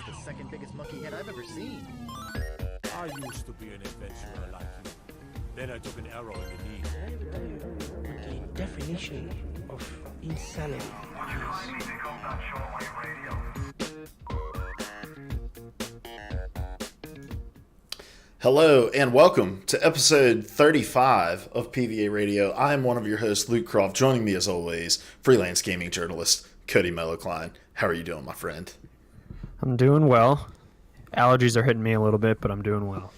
the second biggest monkey head I've ever seen. I used to be an adventurer like you. Then I took an arrow in the knee. The definition of insanity. Hello and welcome to episode 35 of PvA Radio. I am one of your hosts, Luke Croft. Joining me as always, freelance gaming journalist Cody Mellokline. How are you doing, my friend? I'm doing well. Allergies are hitting me a little bit, but I'm doing well.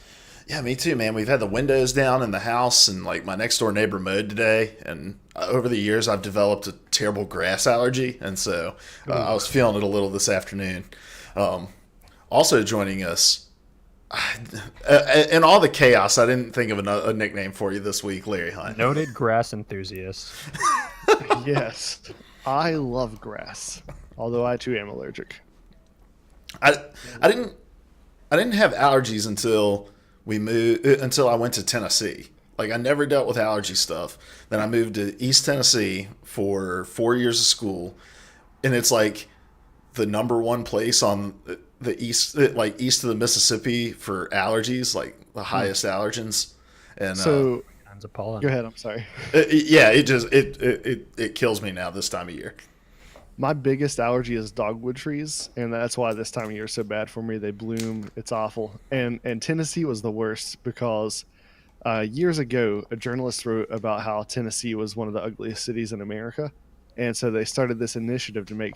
Yeah, me too, man. We've had the windows down in the house, and like my next door neighbor mowed today. And over the years, I've developed a terrible grass allergy, and so I was feeling it a little this afternoon. Also joining us, in all the chaos, I didn't think of a nickname for you this week, Larry Hunt. Noted grass enthusiast. Yes, I love grass, although I too am allergic. I didn't have allergies until I went to Tennessee. Like, I never dealt with allergy stuff. Then I moved to East Tennessee for 4 years of school, and it's like the number one place on the east, like east of the Mississippi for allergies, like the highest allergens. And So, pollen. go ahead. I'm sorry. it kills me now this time of year. My biggest allergy is dogwood trees, and that's why this time of year is so bad for me. They bloom. It's awful. And Tennessee was the worst because years ago, a journalist wrote about how Tennessee was one of the ugliest cities in America. And so they started this initiative to make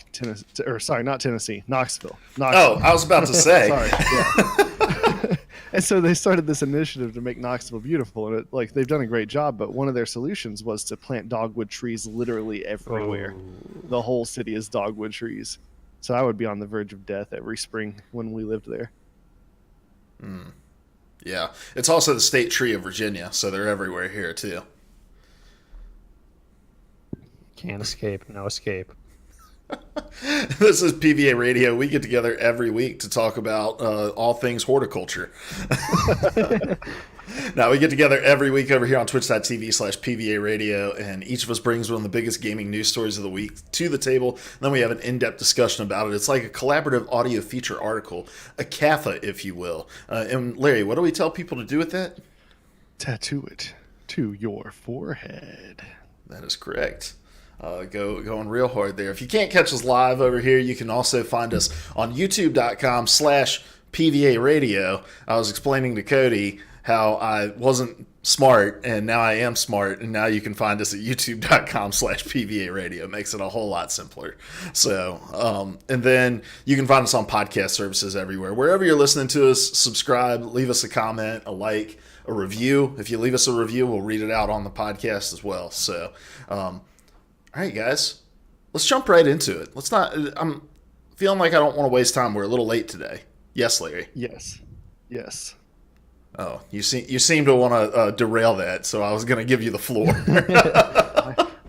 Knoxville. Oh, I was about to say. Sorry. Yeah. And so they started this initiative to make Knoxville beautiful, and they've done a great job. But one of their solutions was to plant dogwood trees literally everywhere. Oh. The whole city is dogwood trees. So I would be on the verge of death every spring when we lived there. Yeah, it's also the state tree of Virginia, so they're everywhere here too. Can't escape. No escape. This is PvA Radio. We get together every week to talk about all things horticulture. Now, we get together every week over here on twitch.tv/PvA Radio, and each of us brings one of the biggest gaming news stories of the week to the table. And then we have an in-depth discussion about it. It's like a collaborative audio feature article, a CAFA, if you will. And Larry, what do we tell people to do with that? Tattoo it to your forehead. That is correct. Going real hard there. If you can't catch us live over here, you can also find us on youtube.com/PvA Radio. I was explaining to Cody how I wasn't smart, and now I am smart, and now you can find us at youtube.com/PvA Radio. It makes it a whole lot simpler. So, and then you can find us on podcast services everywhere. Wherever you're listening to us, subscribe, leave us a comment, a like, a review. If you leave us a review, we'll read it out on the podcast as well. So, all right, guys, let's jump right into it. I'm feeling like I don't want to waste time. We're a little late today. Yes, Larry. Yes. Oh, you seem to want to derail that, so I was going to give you the floor.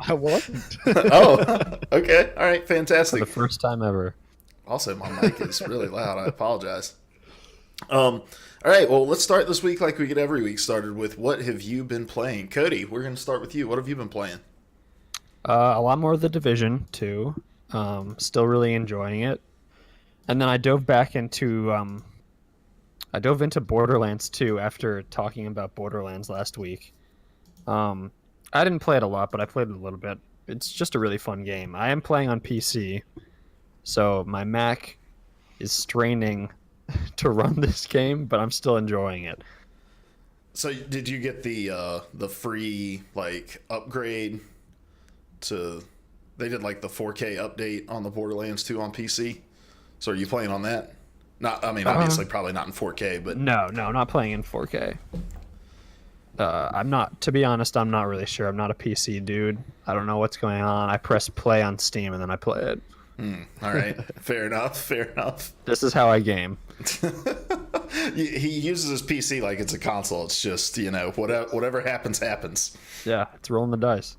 I wasn't. Oh, okay. All right, fantastic. For the first time ever. Also, my mic is really loud. I apologize. All right, well, let's start this week like we get every week, started with what have you been playing? Cody, we're going to start with you. What have you been playing? A lot more of The Division 2. Still really enjoying it. And then I dove into Borderlands 2 after talking about Borderlands last week. I didn't play it a lot, but I played it a little bit. It's just a really fun game. I am playing on PC, so my Mac is straining to run this game, but I'm still enjoying it. So did you get the free upgrade to? They did the 4K update on the Borderlands 2 on PC. So are you playing on that? Obviously probably not in 4K, but no, not playing in 4K. I'm not, to be honest, I'm not really sure. I'm not a PC dude. I don't know what's going on. I press play on Steam and then I play it. All right, fair enough. This is how I game. He uses his PC like it's a console. It's just whatever happens. Yeah, it's rolling the dice.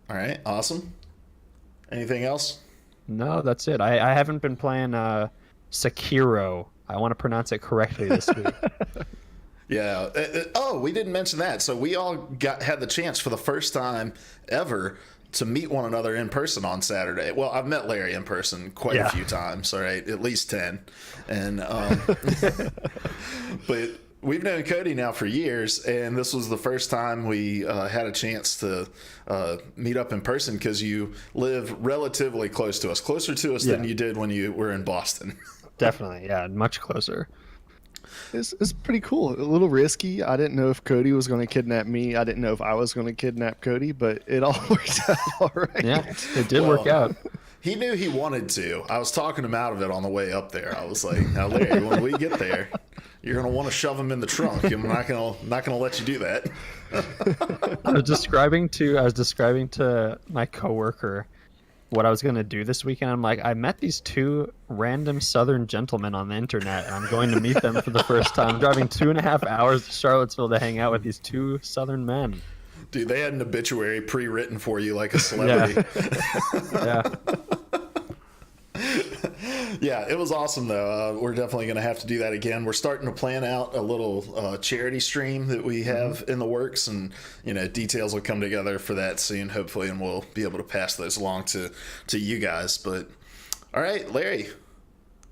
All right, awesome. Anything else? No, that's it. I haven't been playing Sekiro. I want to pronounce it correctly this week. Yeah. We didn't mention that. So we all had the chance for the first time ever to meet one another in person on Saturday. Well, I've met Larry in person quite a few times, all right, at least 10. And but we've known Cody now for years, and this was the first time we had a chance to meet up in person because you live relatively close to us, closer to us than you did when you were in Boston. Definitely, yeah, much closer. It's pretty cool. A little risky. I didn't know if Cody was going to kidnap me. I didn't know if I was going to kidnap Cody, but it all worked out all right. Yeah, it did work out. He knew he wanted to. I was talking him out of it on the way up there. I was like, "Now, Larry, when we get there, you're gonna want to shove him in the trunk. I'm not gonna let you do that." I was describing to my coworker what I was going to do this weekend. I'm like, I met these two random Southern gentlemen on the internet, and I'm going to meet them for the first time. I'm driving 2.5 hours to Charlottesville to hang out with these two Southern men. Dude, they had an obituary pre-written for you like a celebrity. Yeah. Yeah, it was awesome, though. We're definitely going to have to do that again. We're starting to plan out a little charity stream that we have in the works, and details will come together for that soon, hopefully, and we'll be able to pass those along to you guys. But all right, Larry,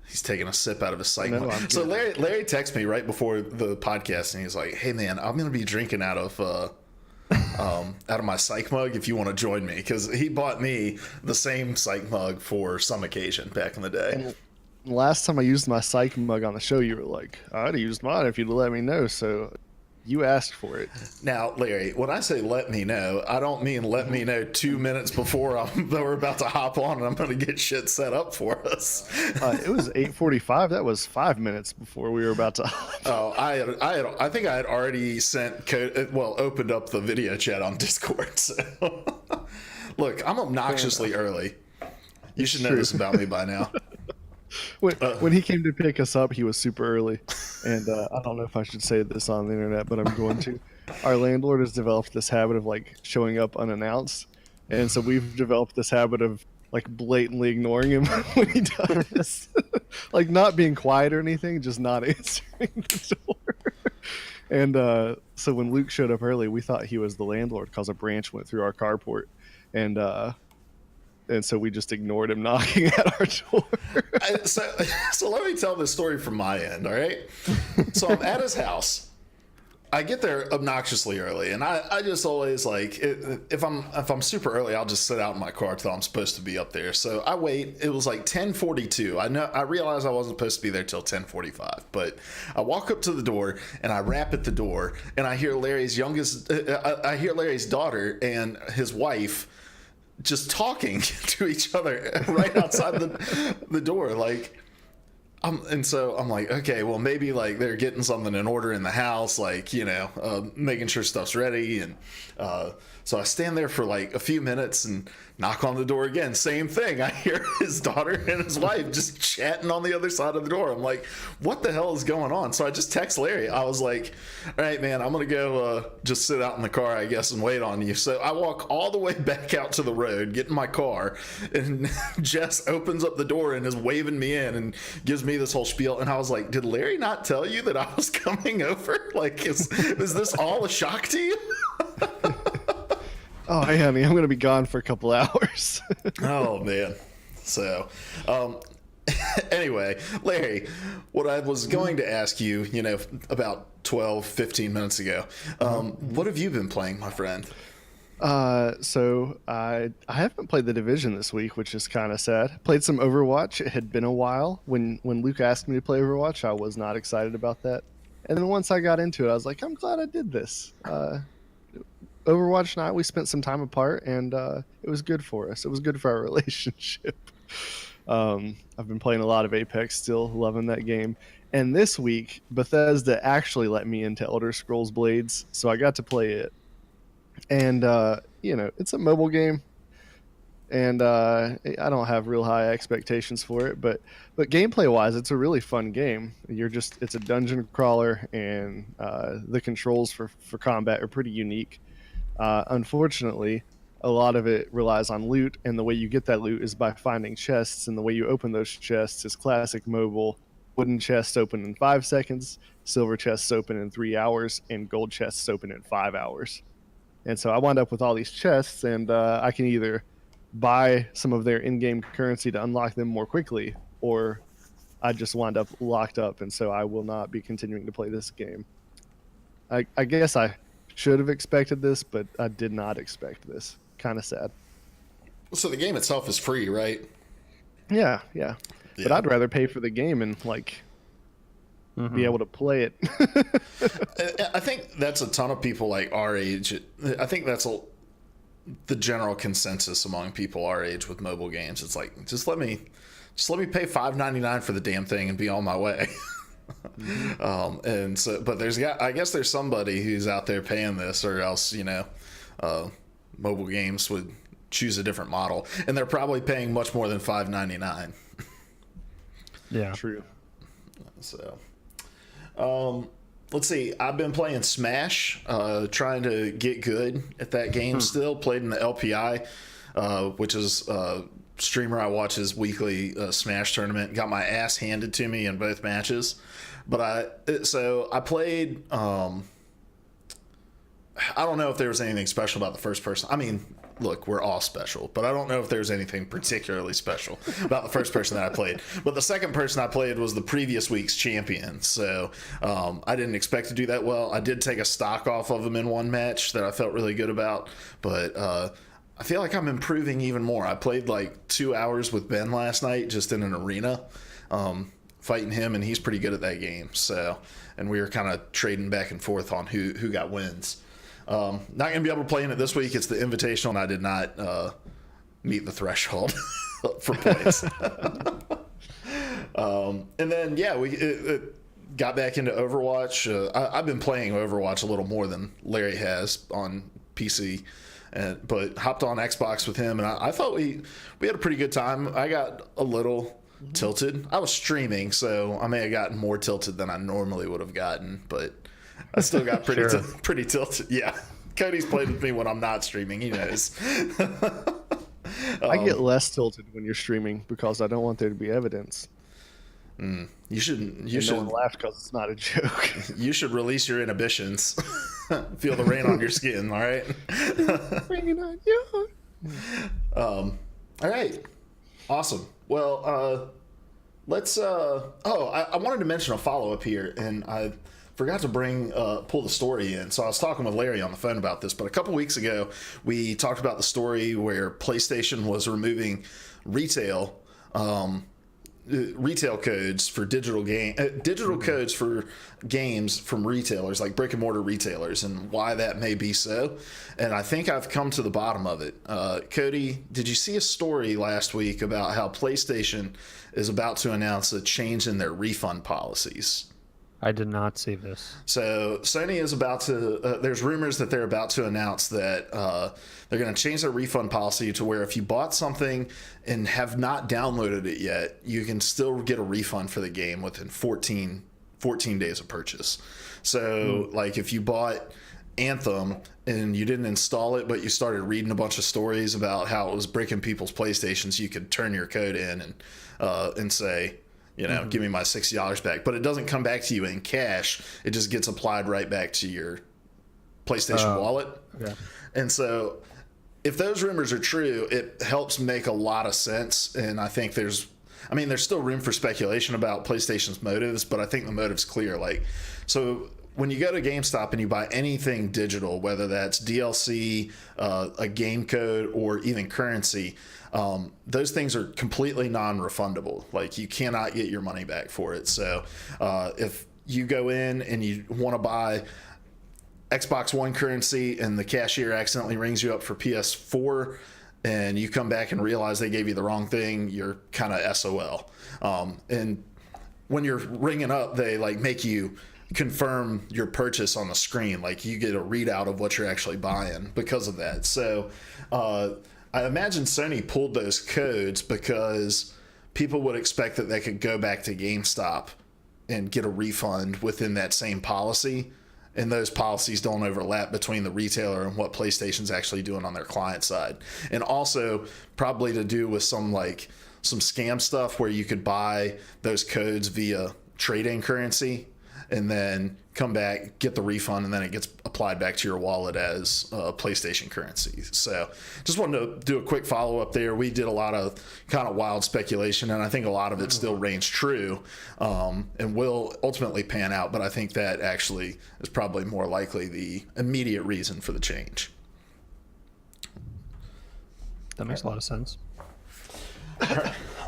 he's taking a sip out of his psych mug. So Larry texted me right before the podcast, and he's like, "Hey, man, I'm going to be drinking out of my psych mug if you want to join me," because he bought me the same psych mug for some occasion back in the day. And last time I used my psych mug on the show, you were like, "I'd have used mine if you'd let me know." So you asked for it. Now, Larry, when I say let me know, I don't mean let me know 2 minutes before we're about to hop on and I'm going to get shit set up for us. It was 8:45. That was 5 minutes before we were about to hop on. Oh, I think I had already opened up the video chat on Discord. So. Look, I'm obnoxiously early. You should know this about me by now. When he came to pick us up, he was super early, and I don't know if I should say this on the internet, but I'm going to. Our landlord has developed this habit of showing up unannounced, and so we've developed this habit of blatantly ignoring him when he does, not being quiet or anything, just not answering the door. And so when Luke showed up early, we thought he was the landlord because a branch went through our carport, and so we just ignored him knocking at our door. So let me tell this story from my end, all right? So I'm at his house. I get there obnoxiously early, and I just always if I'm super early, I'll just sit out in my car until I'm supposed to be up there. So I wait. It was 10:42. I realized I wasn't supposed to be there till 10:45, but I walk up to the door and I rap at the door, and I hear Larry's daughter and his wife just talking to each other right outside the door, and so I'm like, okay, well, maybe they're getting something in order in the house, making sure stuff's ready, and so I stand there for a few minutes and knock on the door again. Same thing. I hear his daughter and his wife just chatting on the other side of the door. I'm like, what the hell is going on? So I just text Larry. I was like, all right, man, I'm going to go just sit out in the car, I guess, and wait on you. So I walk all the way back out to the road, get in my car, and Jess opens up the door and is waving me in and gives me this whole spiel. And I was like, did Larry not tell you that I was coming over? Is this all a shock to you? Oh, hey, honey, I'm going to be gone for a couple hours. Oh, man. So, anyway, Larry, what I was going to ask you, about 12, 15 minutes ago, what have you been playing, my friend? So I haven't played The Division this week, which is kind of sad. Played some Overwatch. It had been a while. When Luke asked me to play Overwatch, I was not excited about that. And then once I got into it, I was like, I'm glad I did this. Overwatch night, we spent some time apart, and it was good for us. It was good for our relationship. I've been playing a lot of Apex still, loving that game. And this week, Bethesda actually let me into Elder Scrolls Blades, so I got to play it. And, it's a mobile game, and I don't have real high expectations for it, but gameplay-wise, it's a really fun game. It's a dungeon crawler, and the controls for combat are pretty unique. Unfortunately, a lot of it relies on loot, and the way you get that loot is by finding chests, and the way you open those chests is classic mobile. Wooden chests open in 5 seconds, silver chests open in 3 hours, and gold chests open in 5 hours. And so I wound up with all these chests, and I can either buy some of their in-game currency to unlock them more quickly, or I just wind up locked up, and so I will not be continuing to play this game. I guess I should have expected this, but I did not expect this. Kind of sad. So the game itself is free, right? Yeah. But I'd rather pay for the game and be able to play it. I think that's a ton of people like our age. I think that's the general consensus among people our age with mobile games. It's like, just let me pay $5.99 for the damn thing and be on my way. And so, but I guess there's somebody who's out there paying this, or else, mobile games would choose a different model, and they're probably paying much more than $5.99. Yeah, true. So, let's see. I've been playing Smash, trying to get good at that game. Still played in the LPI, which is streamer I watch his weekly Smash tournament. Got my ass handed to me in both matches, but I played. I don't know if there was anything special about the first person. I mean, look, we're all special, but I don't know if there's anything particularly special about the first person that I played. But the second person I played was the previous week's champion, so I didn't expect to do that well. I did take a stock off of him in one match that I felt really good about, but I feel like I'm improving even more. I played like 2 hours with Ben last night, just in an arena, fighting him, and he's pretty good at that game. So, and we were kind of trading back and forth on who got wins. Not going to be able to play in it this week. It's the Invitational, and I did not meet the threshold for points. And then, we got back into Overwatch. I've been playing Overwatch a little more than Larry has on PC, but hopped on Xbox with him, and I thought we had a pretty good time. I got a little tilted. I was streaming, so I may have gotten more tilted than I normally would have gotten, but I still got pretty tilted. Yeah. Cody's played with me when I'm not streaming. He knows. I get less tilted when you're streaming because I don't want there to be evidence. You should. No one laugh because it's not a joke. You should release your inhibitions. Feel the rain on your skin. All right. Rain on you. All right. Awesome. Well, let's. I wanted to mention a follow up here, and I forgot to pull the story in. So I was talking with Larry on the phone about this, but a couple weeks ago we talked about the story where PlayStation was removing retail codes for digital codes for games from retailers, like brick and mortar retailers, and why that may be so. And I think I've come to the bottom of it. Cody, did you see a story last week about how PlayStation is about to announce a change in their refund policies? I did not see this. So Sony is about to, there's rumors that they're about to announce that they're going to change their refund policy to where if you bought something and have not downloaded it yet, you can still get a refund for the game within 14 days of purchase. So like if you bought Anthem and you didn't install it, but you started reading a bunch of stories about how it was breaking people's PlayStations, you could turn your code in and say, give me my $60 back. But it doesn't come back to you in cash. It just gets applied right back to your PlayStation wallet. Okay. And so if those rumors are true, it helps make a lot of sense. And I think there's still room for speculation about PlayStation's motives, but I think the motive's clear. So when you go to GameStop and you buy anything digital, whether that's DLC, a game code, or even currency, those things are completely non-refundable. Like, you cannot get your money back for it. So if you go in and you want to buy Xbox One currency and the cashier accidentally rings you up for PS4 and you come back and realize they gave you the wrong thing, you're kind of SOL. And when you're ringing up, they make you confirm your purchase on the screen. Like, you get a readout of what you're actually buying because of that. So I imagine Sony pulled those codes because people would expect that they could go back to GameStop and get a refund within that same policy, and those policies don't overlap between the retailer and what PlayStation's actually doing on their client side. And also probably to do with some scam stuff where you could buy those codes via trade-in currency and then come back, get the refund, and then it gets applied back to your wallet as PlayStation currency. So just wanted to do a quick follow-up there. We did a lot of kind of wild speculation, and I think a lot of it still reigns true and will ultimately pan out, but I think that actually is probably more likely the immediate reason for the change. That makes a lot of sense.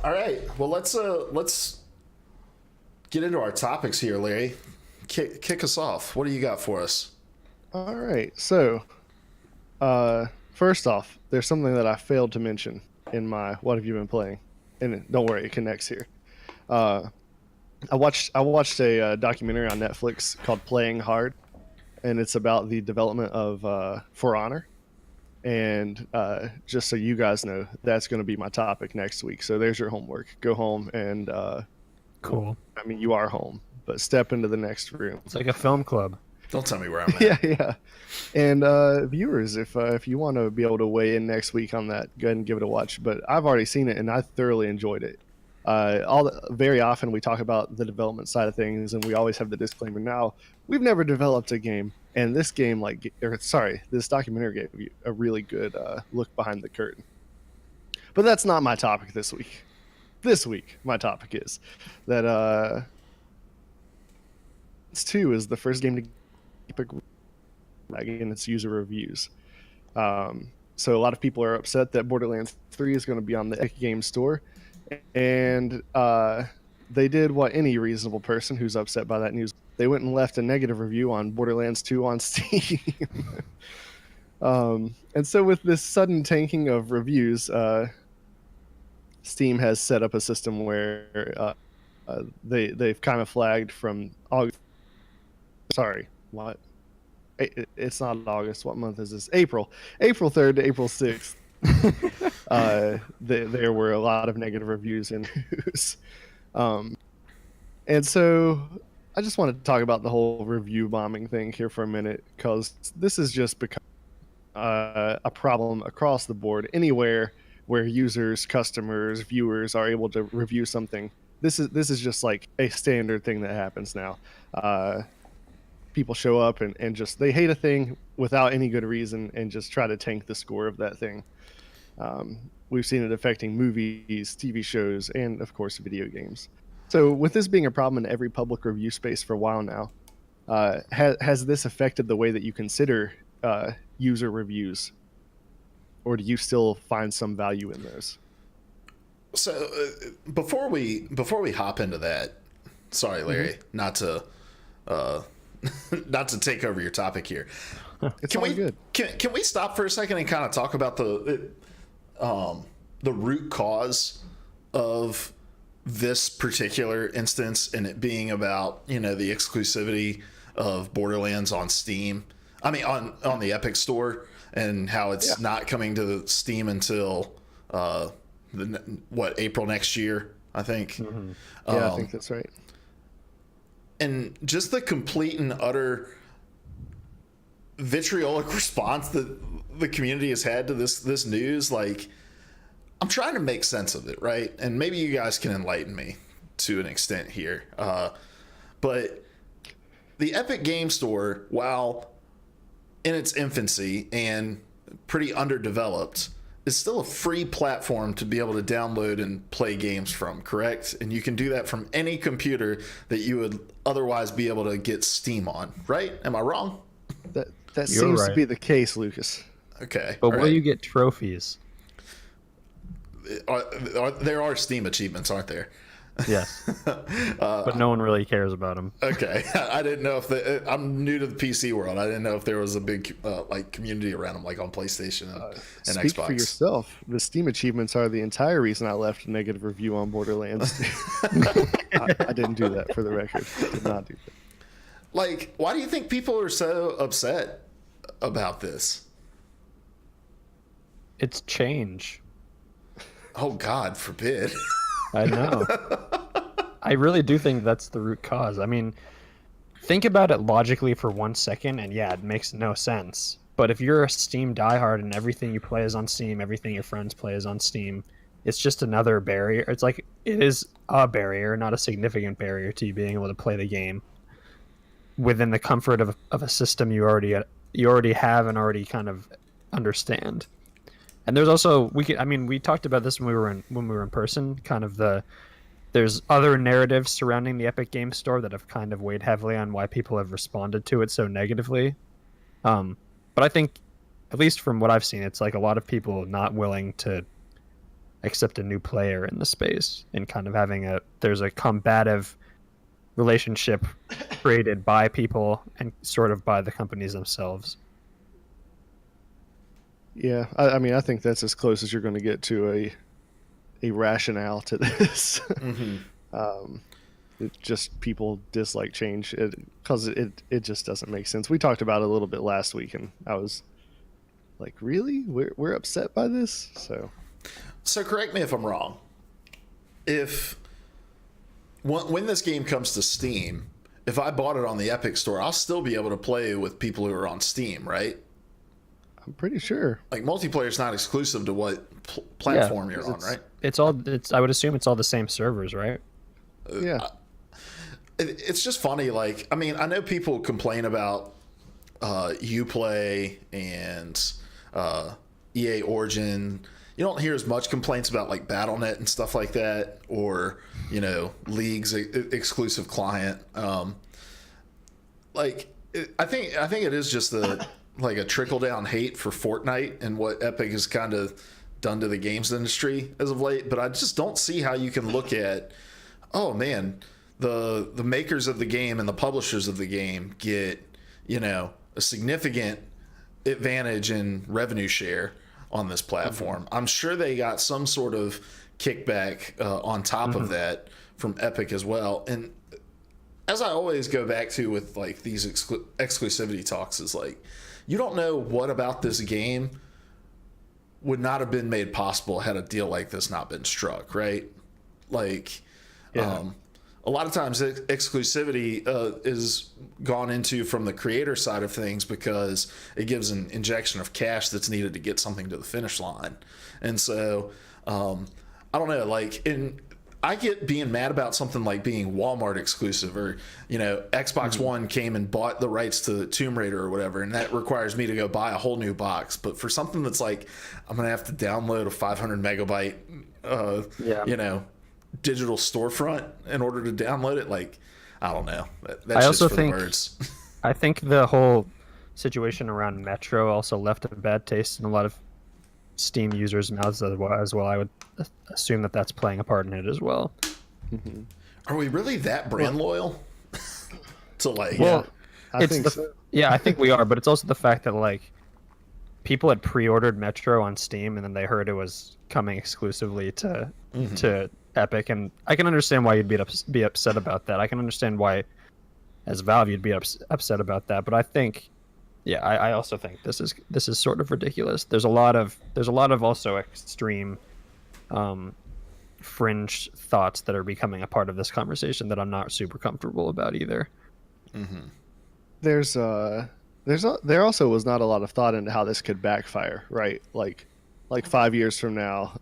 All right. Well, let's get into our topics here, Larry. Kick us off. What do you got for us? All right. So, first off, there's something that I failed to mention in my "What have you been playing?" And don't worry, it connects here. I watched a documentary on Netflix called "Playing Hard," and it's about the development of For Honor. And just so you guys know, that's going to be my topic next week. So there's your homework. Go home and Cool. I mean, you are home, but step into the next room. It's like a film club. Don't tell me where I'm at. Yeah. And viewers, if you want to be able to weigh in next week on that, go ahead and give it a watch. But I've already seen it, and I thoroughly enjoyed it. Very often we talk about the development side of things, and we always have the disclaimer. Now, we've never developed a game, and this documentary gave you a really good look behind the curtain. But that's not my topic this week. This week, my topic is that 2 is the first game to keep in its user reviews. So a lot of people are upset that Borderlands 3 is going to be on the Epic Games Store, and they did what any reasonable person who's upset by that news. They went and left a negative review on Borderlands 2 on Steam. And so with this sudden tanking of reviews, Steam has set up a system where they've kind of flagged from August. Sorry, what? It's not August. What month is this? April 3rd to April 6th. There were a lot of negative reviews in news. And so I just wanted to talk about the whole review bombing thing here for a minute, because this has just become a problem across the board. Anywhere where users, customers, viewers are able to review something, this is just like a standard thing that happens now. People show up and just they hate a thing without any good reason and just try to tank the score of that thing. We've seen it affecting movies, TV shows, and of course video games. So with this being a problem in every public review space for a while now, has this affected the way that you consider user reviews, or do you still find some value in those? So before we hop into that, sorry, Larry, not to take over your topic here. It's all good. Can we stop for a second and kind of talk about the root cause of this particular instance, and it being about, the exclusivity of Borderlands on Steam? I mean, on the Epic Store, and how it's not coming to Steam until April next year, I think. Mm-hmm. I think that's right. And just the complete and utter vitriolic response that the community has had to this news, like, I'm trying to make sense of it, right? And maybe you guys can enlighten me to an extent here. But the Epic Game Store, while in its infancy and pretty underdeveloped, is still a free platform to be able to download and play games from, correct? And you can do that from any computer that you would otherwise be able to get Steam on, right? Am I wrong? That seems to be the case, Lucas. Okay. But will you get trophies? There are Steam achievements, aren't there? Yes. But no one really cares about them. Okay. I didn't know if I'm new to the PC world. I didn't know if there was a big community around them, like on PlayStation and Speak Xbox. for yourself. The Steam achievements are the entire reason I left a negative review on Borderlands. I didn't do that, for the record. I did not do that. Like, why do you think people are so upset about this? It's change. Oh, God forbid. I know. I really do think that's the root cause. I mean, think about it logically for 1 second, and yeah, it makes no sense. But if you're a Steam diehard and everything you play is on Steam, everything your friends play is on Steam, it's just another barrier. It's like, it is a barrier, not a significant barrier to you being able to play the game. within the comfort of a system you already have and already kind of understand. And there's also we talked about this when we were in person, kind of there's other narratives surrounding the Epic Games Store that have kind of weighed heavily on why people have responded to it so negatively. But I think, at least from what I've seen, it's like a lot of people not willing to accept a new player in the space, and kind of there's a combative relationship created by people and sort of by the companies themselves. Yeah, I mean, I think that's as close as you're going to get to a rationale to this. It just people dislike change because it just doesn't make sense. We talked about it a little bit last week, and I was like, really? We're upset by this? So correct me if I'm wrong. When this game comes to Steam, if I bought it on the Epic Store, I'll still be able to play with people who are on Steam, right? I'm pretty sure. Like, multiplayer is not exclusive to what platform you're on, right? I would assume it's all the same servers, right? Yeah. It's just funny. Like, I mean, I know people complain about Uplay and EA Origin. You don't hear as much complaints about like BattleNet and stuff like that, or League's exclusive client. I think it is just a trickle down hate for Fortnite and what Epic has kind of done to the games industry as of late. But I just don't see how you can look at, oh man, the makers of the game and the publishers of the game get a significant advantage in revenue share on this platform. I'm sure they got some sort of kickback on top of that from Epic as well. And as I always go back to with like these exclusivity talks, is like, you don't know what about this game would not have been made possible had a deal like this not been struck, right? Like, a lot of times exclusivity is gone into from the creator side of things because it gives an injection of cash that's needed to get something to the finish line. And so, I don't know, like, I get being mad about something like being Walmart exclusive, or Xbox One came and bought the rights to Tomb Raider or whatever, and that requires me to go buy a whole new box. But for something that's like, I'm gonna have to download a 500 megabyte digital storefront in order to download it, like, I don't know, that's I also just for think the birds. I think the whole situation around Metro also left a bad taste in a lot of Steam users' mouths as well. I would assume that that's playing a part in it as well. Are we really that brand loyal to like? Well, I think so. Yeah, I think we are, but it's also the fact that like people had pre-ordered Metro on Steam and then they heard it was coming exclusively to Epic, and I can understand why you'd be upset about that. I can understand why, as Valve, you'd be upset about that. But I think, I also think this is sort of ridiculous. There's a lot of also extreme, fringe thoughts that are becoming a part of this conversation that I'm not super comfortable about either. There also was not a lot of thought into how this could backfire, right? Like 5 years from now,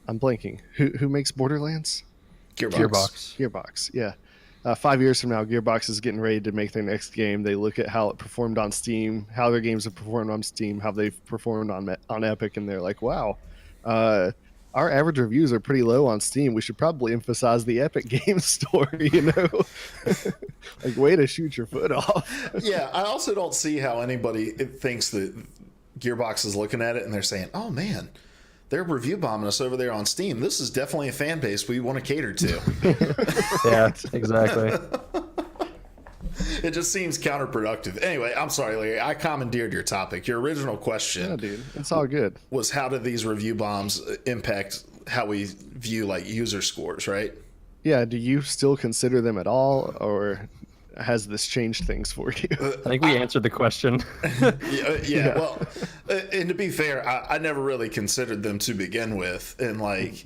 I'm blanking. Who makes Borderlands? Gearbox. Yeah. 5 years from now, Gearbox is getting ready to make their next game. They look at how it performed on Steam, how their games have performed on Steam, how they've performed on Epic, and they're like, wow, our average reviews are pretty low on Steam. We should probably emphasize the Epic Games Store, like, way to shoot your foot off. Yeah, I also don't see how anybody thinks that Gearbox is looking at it and they're saying, oh man, they're review bombing us over there on Steam. This is definitely a fan base we want to cater to. Yeah, exactly. It just seems counterproductive. Anyway, I'm sorry, Larry. I commandeered your topic. Your original question, dude, it's all good, was how do these review bombs impact how we view like user scores, right? Yeah. Do you still consider them at all, or has this changed things for you? I think we answered the question. Yeah. Well, and to be fair, I never really considered them to begin with, and like,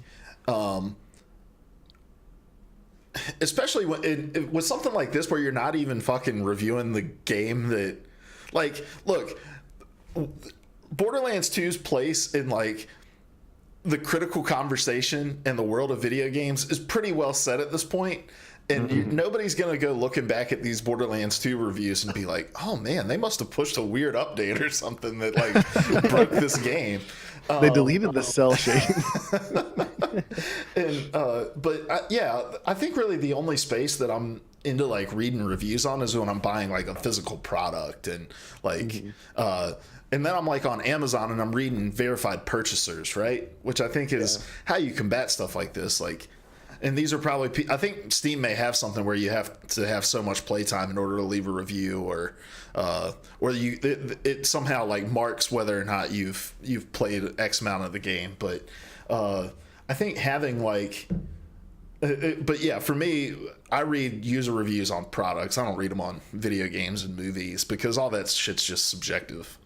especially with something like this where you're not even fucking reviewing the game. That, like, look, Borderlands 2's place in like the critical conversation in the world of video games is pretty well set at this point. And nobody's going to go looking back at these Borderlands 2 reviews and be like, oh man, they must have pushed a weird update or something that like broke this game. They deleted the cell shading. I think really the only space that I'm into like reading reviews on is when I'm buying like a physical product, and like and then I'm like on Amazon and I'm reading verified purchasers, right? Which I think is how you combat stuff like this. Like, and these are probably, I think Steam may have something where you have to have so much playtime in order to leave a review, or it somehow like marks whether or not you've played X amount of the game. But I think having like, but yeah, for me, I read user reviews on products. I don't read them on video games and movies because all that shit's just subjective.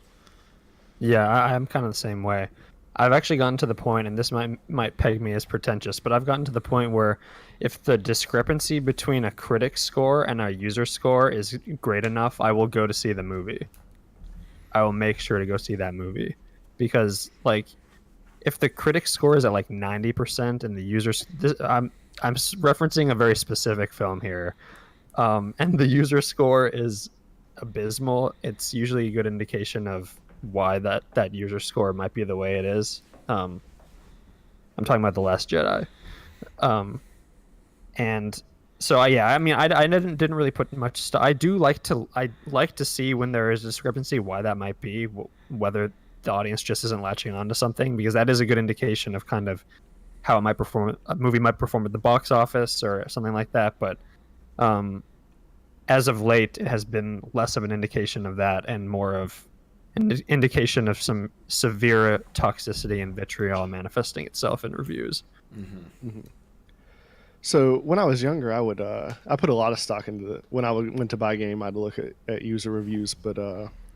Yeah, I'm kind of the same way. I've actually gotten to the point, and this might peg me as pretentious, but I've gotten to the point where if the discrepancy between a critic score and a user score is great enough, I will go to see the movie. I will make sure to go see that movie. Because, like, if the critic score is at, like, 90% and the user's... I'm referencing a very specific film here, and the user score is abysmal, it's usually a good indication of why that user score might be the way it is. I'm talking about The Last Jedi. And so I didn't really put much stuff. I like to see when there is a discrepancy why that might be, whether the audience just isn't latching on to something, because that is a good indication of kind of how it might perform, a movie might perform at the box office or something like that. But as of late, it has been less of an indication of that and more of an indication of some severe toxicity and vitriol manifesting itself in reviews. So when I was younger, I would I put a lot of stock into when I went to buy a game, I'd look at user reviews. But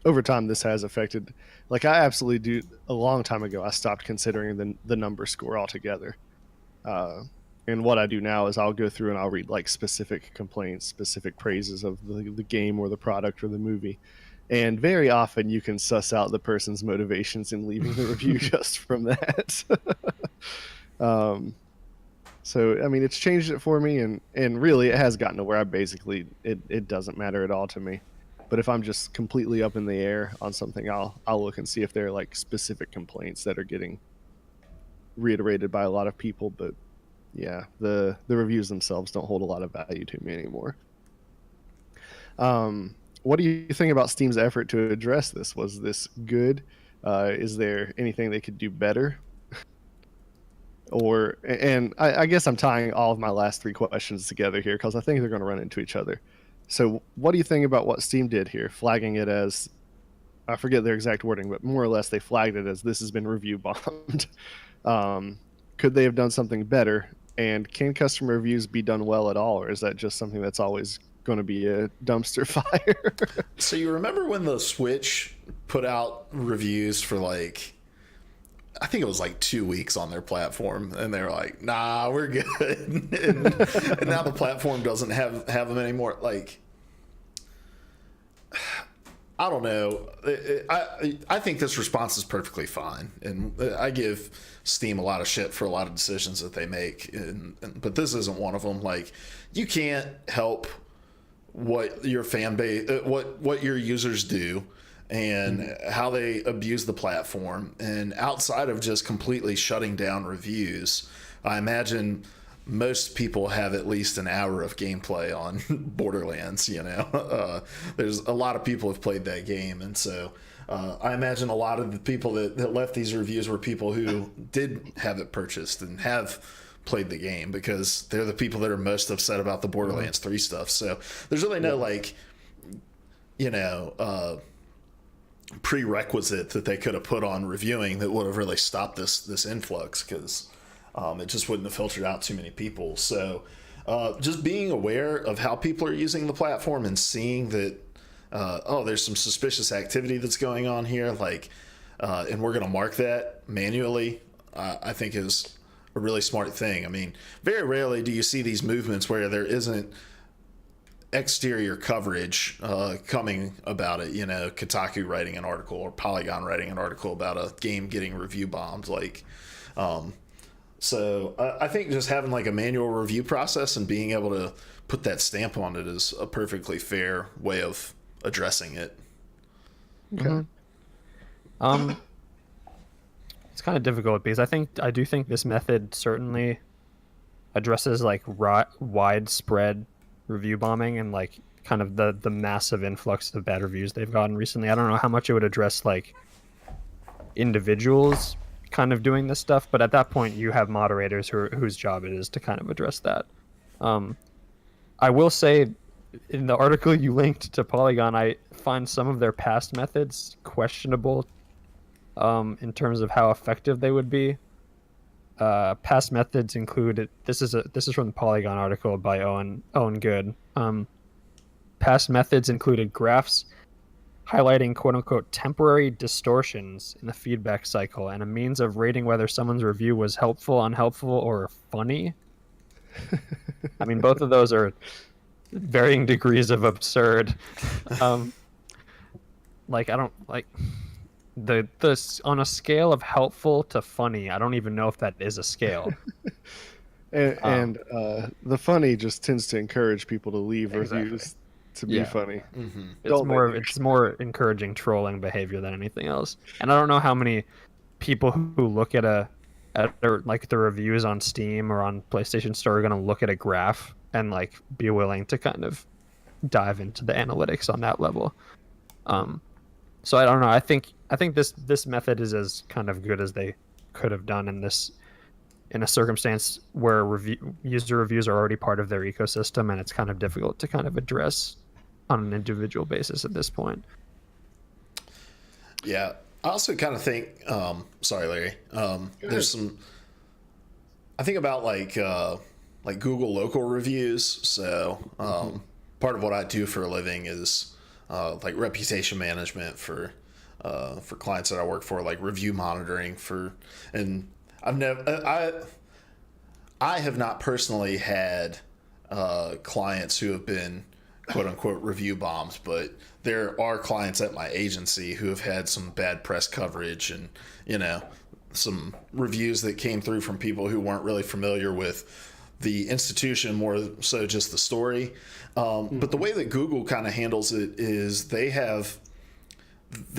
over time, this has affected. Like, I absolutely do. A long time ago, I stopped considering the number score altogether. And what I do now is I'll go through and I'll read like specific complaints, specific praises of the game or the product or the movie. And very often you can suss out the person's motivations in leaving the review just from that. So, I mean, it's changed it for me, and really it has gotten to where I basically, it doesn't matter at all to me. But if I'm just completely up in the air on something, I'll look and see if there are like specific complaints that are getting reiterated by a lot of people. But yeah, the reviews themselves don't hold a lot of value to me anymore. What do you think about Steam's effort to address this? Was this good? Is there anything they could do better? I guess I'm tying all of my last three questions together here because I think they're going to run into each other. So what do you think about what Steam did here, flagging it as, I forget their exact wording, but more or less they flagged it as this has been review bombed. Could they have done something better? And can customer reviews be done well at all? Or is that just something that's always going to be a dumpster fire? So you remember when the Switch put out reviews for like, I think it was like 2 weeks on their platform, and they were like, nah, we're good. and now the platform doesn't have them anymore. Like, I don't know. I think this response is perfectly fine, and I give Steam a lot of shit for a lot of decisions that they make, but this isn't one of them. Like, you can't help what your fan base, what your users do, and how they abuse the platform. And outside of just completely shutting down reviews, I imagine most people have at least an hour of gameplay on Borderlands. There's a lot of people have played that game, and so I imagine a lot of the people that left these reviews were people who did have it purchased and have played the game, because they're the people that are most upset about the Borderlands 3 stuff. So there's really no prerequisite that they could have put on reviewing that would have really stopped this influx, because it just wouldn't have filtered out too many people. So just being aware of how people are using the platform and seeing that there's some suspicious activity that's going on here, and we're going to mark that manually, I think is a really smart thing. I mean, very rarely do you see these movements where there isn't exterior coverage coming about it. Kotaku writing an article or Polygon writing an article about a game getting review bombed. So I think just having like a manual review process and being able to put that stamp on it is a perfectly fair way of addressing it. Okay. It's kind of difficult because I do think this method certainly addresses like widespread review bombing and like kind of the massive influx of bad reviews they've gotten recently. I don't know how much it would address like individuals kind of doing this stuff, but at that point you have moderators whose job it is to kind of address that. I will say in the article you linked to Polygon, I find some of their past methods questionable in terms of how effective they would be. Past methods include this is from the Polygon article by Owen Good. Past methods included graphs highlighting quote-unquote temporary distortions in the feedback cycle and a means of rating whether someone's review was helpful, unhelpful, or funny. I mean, both of those are varying degrees of absurd. Like, I don't like the on a scale of helpful to funny. I don't even know if that is a scale. And the funny just tends to encourage people to leave reviews to be funny. Mm-hmm. It's more encouraging trolling behavior than anything else. And I don't know how many people who look at like the reviews on Steam or on PlayStation Store are going to look at a graph and like be willing to kind of dive into the analytics on that level. So I don't know. I think this method is as kind of good as they could have done in a circumstance where user reviews are already part of their ecosystem, and it's kind of difficult to kind of address on an individual basis at this point. Yeah, I also kind of think, sorry, Larry. There's some. I think about like Google local reviews. So part of what I do for a living is like reputation management for clients that I work for, like review monitoring and I have not personally had clients who have been quote unquote review bombs, but there are clients at my agency who have had some bad press coverage and, some reviews that came through from people who weren't really familiar with the institution, more so just the story. But the way that Google kind of handles it is they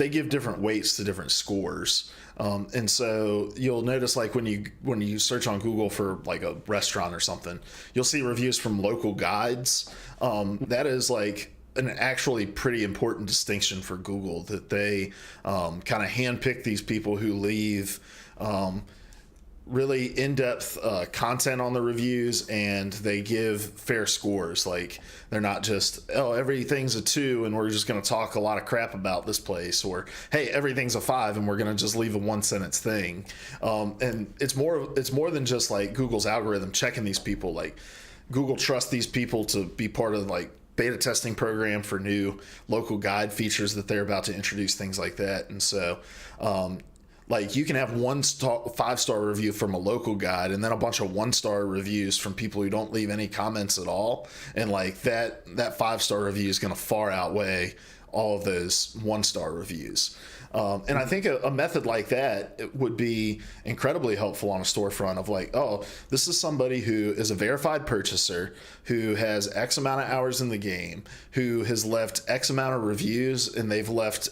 give different weights to different scores. And so you'll notice like when you search on Google for like a restaurant or something, you'll see reviews from local guides. That is like an actually pretty important distinction for Google, that they kind of handpick these people who leave really in-depth content on the reviews, and they give fair scores. Like they're not just, oh, everything's a 2 and we're just going to talk a lot of crap about this place, or hey, everything's a 5 and we're going to just leave a 1-sentence thing. And it's more than just like Google's algorithm checking these people. Like Google trusts these people to be part of like beta testing program for new local guide features that they're about to introduce, things like that. And so like you can have 5-star review from a local guide and then a bunch of 1-star reviews from people who don't leave any comments at all, and like that 5-star review is going to far outweigh all of those 1-star reviews. And I think a method like that would be incredibly helpful on a storefront of like, oh, this is somebody who is a verified purchaser, who has X amount of hours in the game, who has left X amount of reviews, and they've left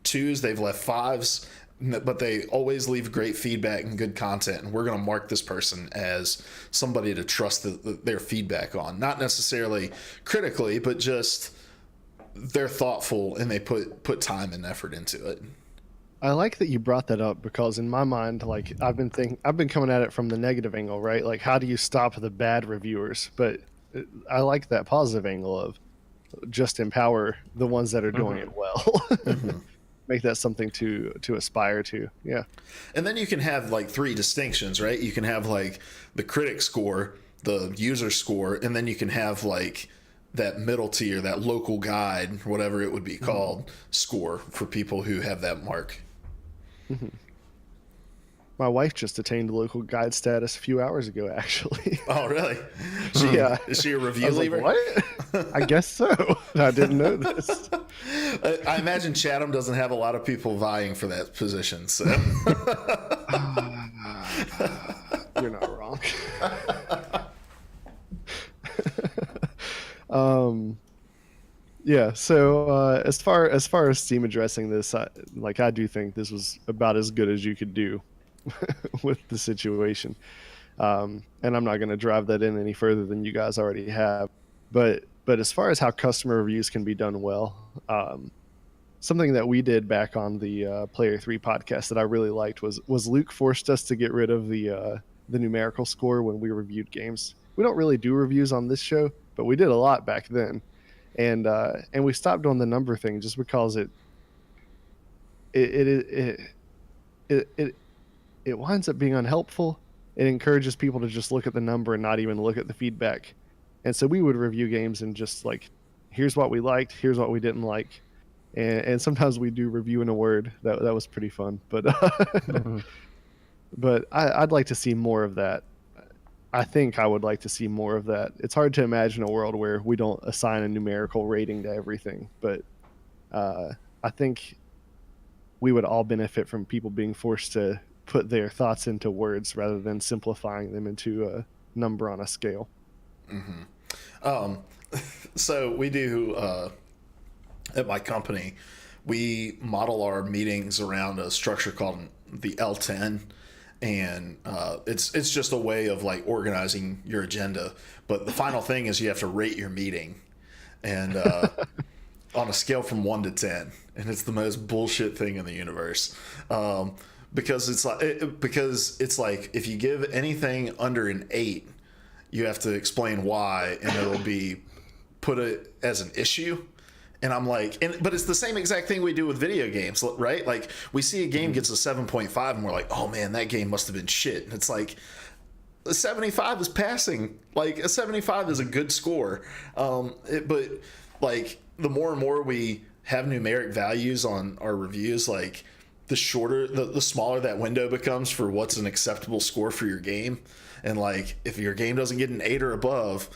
2s, they've left 5s, but they always leave great feedback and good content. And we're going to mark this person as somebody to trust their feedback on, not necessarily critically, but just they're thoughtful and they put time and effort into it. I like that you brought that up, because in my mind, like I've been coming at it from the negative angle, right? Like, how do you stop the bad reviewers? But I like that positive angle of just empower the ones that are doing it well. Make that something to aspire to. Yeah. And then you can have like 3 distinctions, right? You can have like the critic score, the user score, and then you can have like that middle tier, that local guide, whatever it would be called, score for people who have that mark. My wife just attained local guide status a few hours ago, actually. Oh, really? Yeah. Is she a review I was leaver? like, what? I guess so. I didn't know this. I imagine Chatham doesn't have a lot of people vying for that position. So You're not wrong. Yeah. So as far as Steam addressing this, I do think this was about as good as you could do with the situation. And I'm not going to drive that in any further than you guys already have. But as far as how customer reviews can be done well, something that we did back on the Player 3 podcast that I really liked was Luke forced us to get rid of the numerical score when we reviewed games. We don't really do reviews on this show, but we did a lot back then, and we stopped on the number thing just because it winds up being unhelpful. It encourages people to just look at the number and not even look at the feedback. And so we would review games and just like, here's what we liked, here's what we didn't like. And sometimes we do review in a word. That was pretty fun. But but I'd like to see more of that. I think I would like to see more of that. It's hard to imagine a world where we don't assign a numerical rating to everything. But I think we would all benefit from people being forced to put their thoughts into words rather than simplifying them into a number on a scale. Mm-hmm. So we do at my company, we model our meetings around a structure called the L10, and it's just a way of like organizing your agenda. But the final thing is you have to rate your meeting, and on a scale from 1 to 10, and it's the most bullshit thing in the universe. Because it's like if you give anything under an 8, you have to explain why, and it'll be put it as an issue. And I'm like, but it's the same exact thing we do with video games, right? Like we see a game gets a 7.5 and we're like, oh man, that game must have been shit. And it's like, a 75 is passing. Like a 75 is a good score. But like the more and more we have numeric values on our reviews, like the shorter, the smaller that window becomes for what's an acceptable score for your game. And like, if your game doesn't get an 8 or above,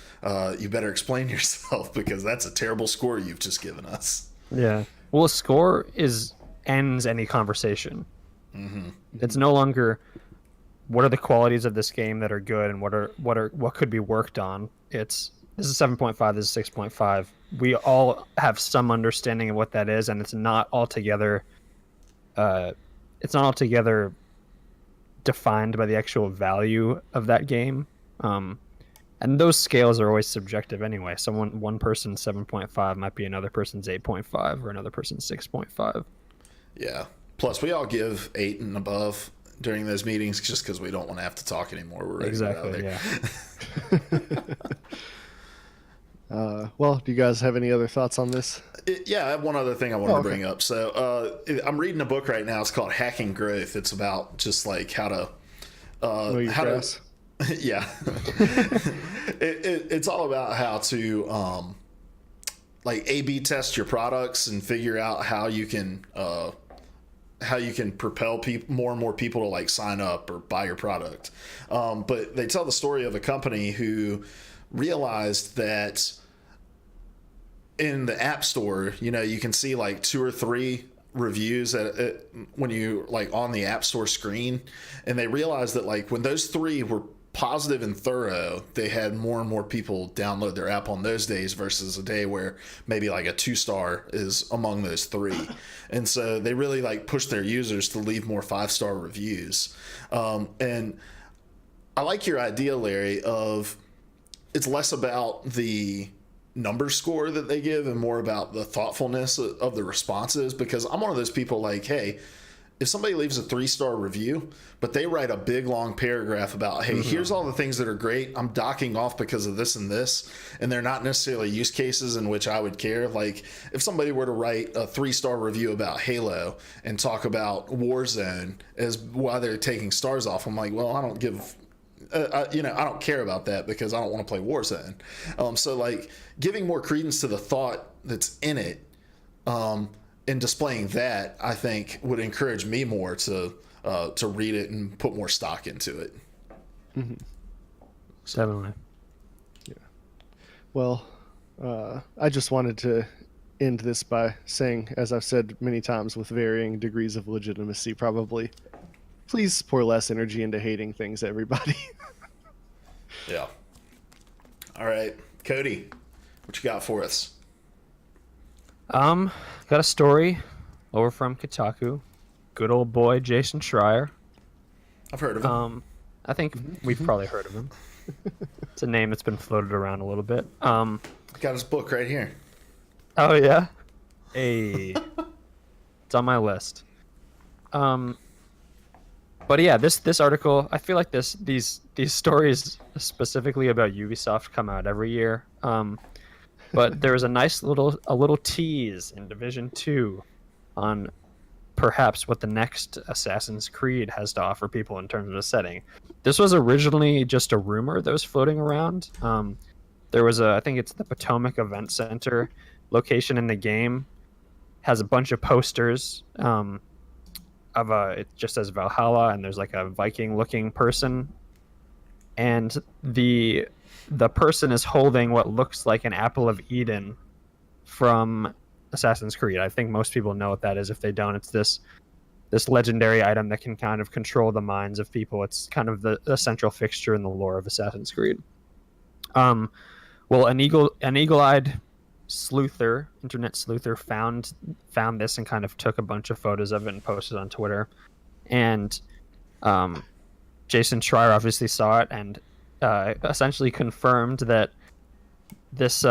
you better explain yourself, because that's a terrible score you've just given us. Yeah. Well, a score ends any conversation. Mm-hmm. It's no longer what are the qualities of this game that are good and what could be worked on. This is 7.5. This is 6.5. We all have some understanding of what that is, and it's not altogether. It's not altogether defined by the actual value of that game, and those scales are always subjective anyway. So one person's 7.5 might be another person's 8.5 or another person's 6.5. Yeah. Plus, we all give 8 and above during those meetings just because we don't want to have to talk anymore. We're ready to get out of there. Yeah. Well, do you guys have any other thoughts on this? Yeah, I have one other thing I wanted to bring up. So I'm reading a book right now. It's called Hacking Growth. It's about just like how to yeah. It's all about how to like A/B test your products and figure out how you can propel more and more people to like sign up or buy your product. But they tell the story of a company who realized that in the App Store, you can see like 2 or 3 reviews when you like on the App Store screen, and they realized that like when those 3 were positive and thorough, they had more and more people download their app on those days versus a day where maybe like a 2-star is among those 3. And so they really like push their users to leave more 5-star reviews. And I like your idea, Larry, of it's less about the number score that they give and more about the thoughtfulness of the responses, because I'm one of those people like, hey, if somebody leaves a 3-star review, but they write a big long paragraph about, hey, here's all the things that are great, I'm docking off because of this and this, and they're not necessarily use cases in which I would care. Like if somebody were to write a 3-star review about Halo and talk about Warzone as while they're taking stars off, I'm like, well, I don't give I don't care about that because I don't want to play Warzone. So like giving more credence to the thought that's in it, and displaying that, I think would encourage me more to read it and put more stock into it. Mm-hmm. Definitely. Yeah. Well, I just wanted to end this by saying, as I've said many times with varying degrees of legitimacy, probably, please pour less energy into hating things, everybody. Yeah. All right, Cody, What you got for us? Got a story over from Kotaku. Good old boy Jason Schreier. I've heard of him. I think we've probably heard of him. It's a name that's been floated around a little bit. Got his book right here. Oh yeah, it's on my list. But yeah, this article, I feel like these stories specifically about Ubisoft come out every year. But there was a little tease in Division 2 on perhaps what the next Assassin's Creed has to offer people in terms of a setting. This was originally just a rumor that was floating around. There was I think it's the Potomac Event Center location in the game, has a bunch of posters of it just says Valhalla, and there's like a Viking looking person, and the person is holding what looks like an apple of Eden from Assassin's Creed. I think most people know what that is. If they don't, it's this legendary item that can kind of control the minds of people. It's kind of the central fixture in the lore of Assassin's Creed. Well, an eagle-eyed sleuther, internet sleuther, found this and kind of took a bunch of photos of it and posted on Twitter. And Jason Schreier obviously saw it and essentially confirmed that this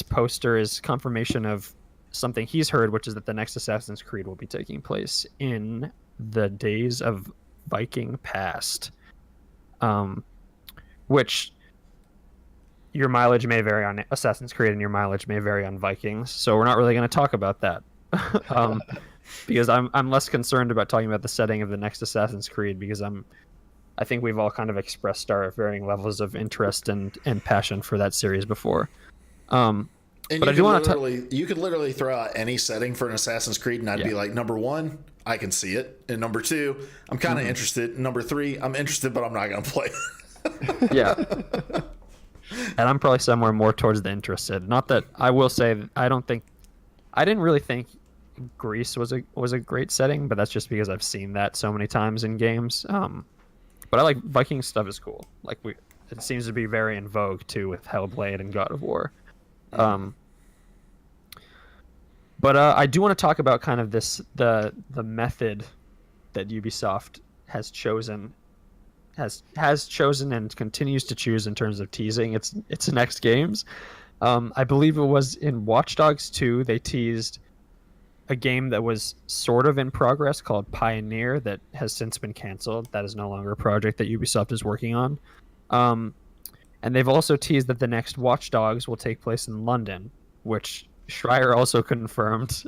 poster is confirmation of something he's heard, which is that the next Assassin's Creed will be taking place in the days of Viking past, which your mileage may vary on Assassin's Creed and your mileage may vary on Vikings, so we're not really going to talk about that. Because I'm less concerned about talking about the setting of the next Assassin's Creed, because I think we've all kind of expressed our varying levels of interest and passion for that series before. And but you could literally throw out any setting for an Assassin's Creed, and I'd be like, number 1, I can see it, and number 2, I'm kind of interested, and number 3, I'm interested, but I'm not going to play. Yeah. And I'm probably somewhere more towards the interested. Not that I will say that I didn't really think Greece was a great setting, but that's just because I've seen that so many times in games. But I like Viking stuff is cool. Like it seems to be very in vogue too with Hellblade and God of War. But I do want to talk about kind of the method that Ubisoft has chosen and continues to choose in terms of teasing its next games. I believe it was in Watch Dogs 2 they teased a game that was sort of in progress called Pioneer that has since been canceled. That is no longer a project that Ubisoft is working on. And they've also teased that the next Watch Dogs will take place in London, which Schreier also confirmed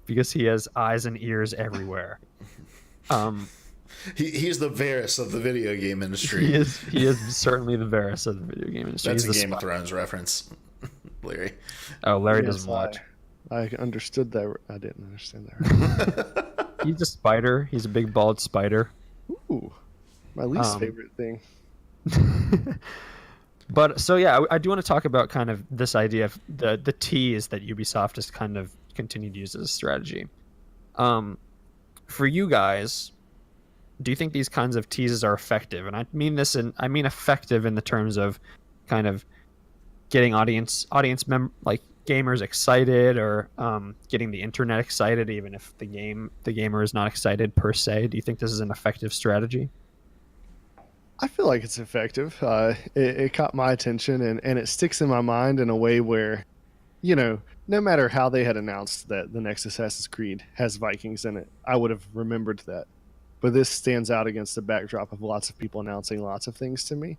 because he has eyes and ears everywhere. He's the Varys of the video game industry. He is certainly the Varys of the video game industry. That's He's a the Game of Thrones reference, Larry. Oh, Larry Yes, doesn't watch. I understood that. I didn't understand that. He's a spider. He's a big bald spider. Ooh, my least favorite thing. But so yeah, I do want to talk about kind of this idea of the tease that Ubisoft has kind of continued to use as a strategy. For you guys, do you think these kinds of teases are effective? And I mean effective in the terms of kind of getting gamers excited, or getting the internet excited, even if the gamer is not excited per se. Do you think this is an effective strategy? I feel like it's effective. It caught my attention, and it sticks in my mind in a way where, no matter how they had announced that the next Assassin's Creed has Vikings in it, I would have remembered that. But this stands out against the backdrop of lots of people announcing lots of things to me.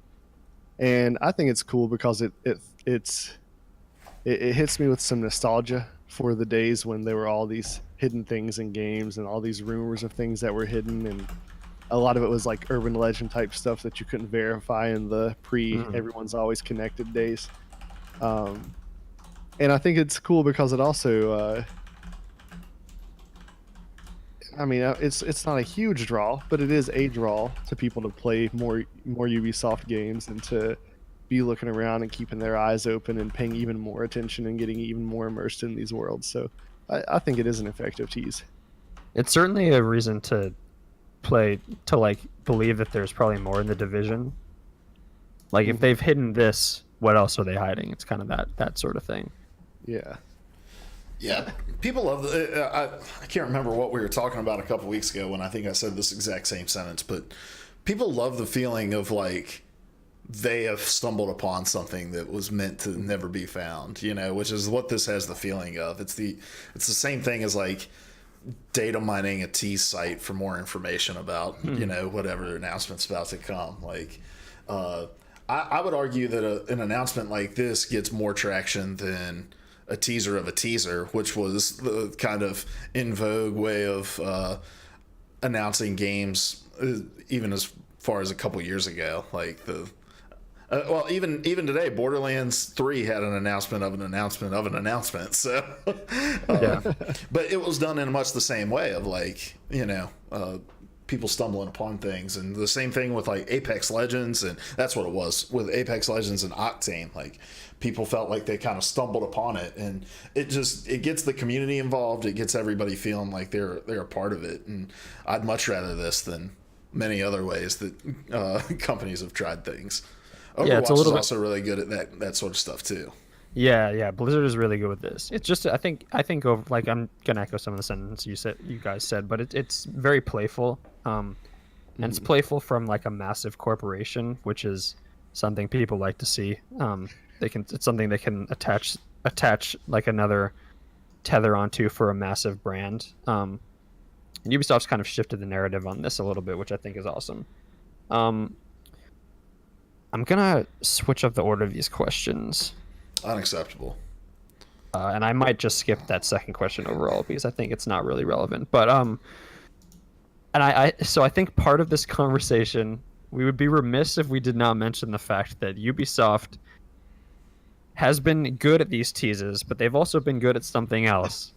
And I think it's cool because it hits me with some nostalgia for the days when there were all these hidden things in games and all these rumors of things that were hidden, and a lot of it was like urban legend type stuff that you couldn't verify in the everyone's always connected days. And I think it's cool because it also it's not a huge draw, but it is a draw to people to play more Ubisoft games and to be looking around and keeping their eyes open and paying even more attention and getting even more immersed in these worlds. So I think it is an effective tease. It's certainly a reason to believe that there's probably more in the Division. Like if they've hidden this what else are they hiding? It's kind of that sort of thing. Yeah. Yeah, people love I can't remember what we were talking about a couple weeks ago when I think I said this exact same sentence, but people love the feeling of like they have stumbled upon something that was meant to never be found, you know, which is what this has the feeling of. It's the same thing as like data mining a tease site for more information about, you know, whatever announcement's about to come. Like, I would argue that an announcement like this gets more traction than a teaser of a teaser, which was the kind of in vogue way of announcing games, even as far as a couple years ago. Like well, even today, Borderlands 3 had an announcement of an announcement of an announcement. So, but it was done in much the same way of like, you know, people stumbling upon things, and the same thing with like Apex Legends, and that's what it was with Apex Legends and Octane. Like, people felt like they kind of stumbled upon it, and it gets the community involved. It gets everybody feeling like they're a part of it, and I'd much rather this than many other ways that companies have tried things. Overwatch it's a little is bit... also really good at that sort of stuff too. Yeah, Blizzard is really good with this. It's just I think over, like, I'm gonna echo some of the sentences you guys said, but it's very playful, and it's playful from like a massive corporation, which is something people like to see. It's something they can attach like another tether onto for a massive brand. And Ubisoft's kind of shifted the narrative on this a little bit, which I think is awesome. I'm gonna switch up the order of these questions. Unacceptable. And I might just skip that second question overall because I think it's not really relevant. But so I think part of this conversation, we would be remiss if we did not mention the fact that Ubisoft has been good at these teases, but they've also been good at something else.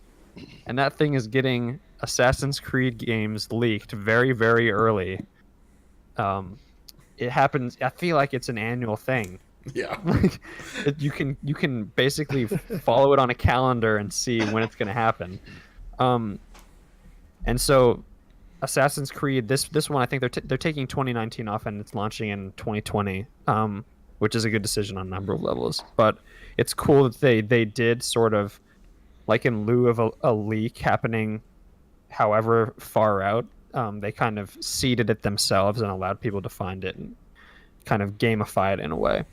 And that thing is getting Assassin's Creed games leaked very, very early. It happens. I feel like it's an annual thing. Yeah. Like, you can basically follow it on a calendar and see when it's going to happen. And so Assassin's Creed, this one, I think they're taking 2019 off and it's launching in 2020, which is a good decision on a number of levels. But it's cool that they did sort of, like, in lieu of a leak happening however far out, they kind of seeded it themselves and allowed people to find it and kind of gamify it in a way.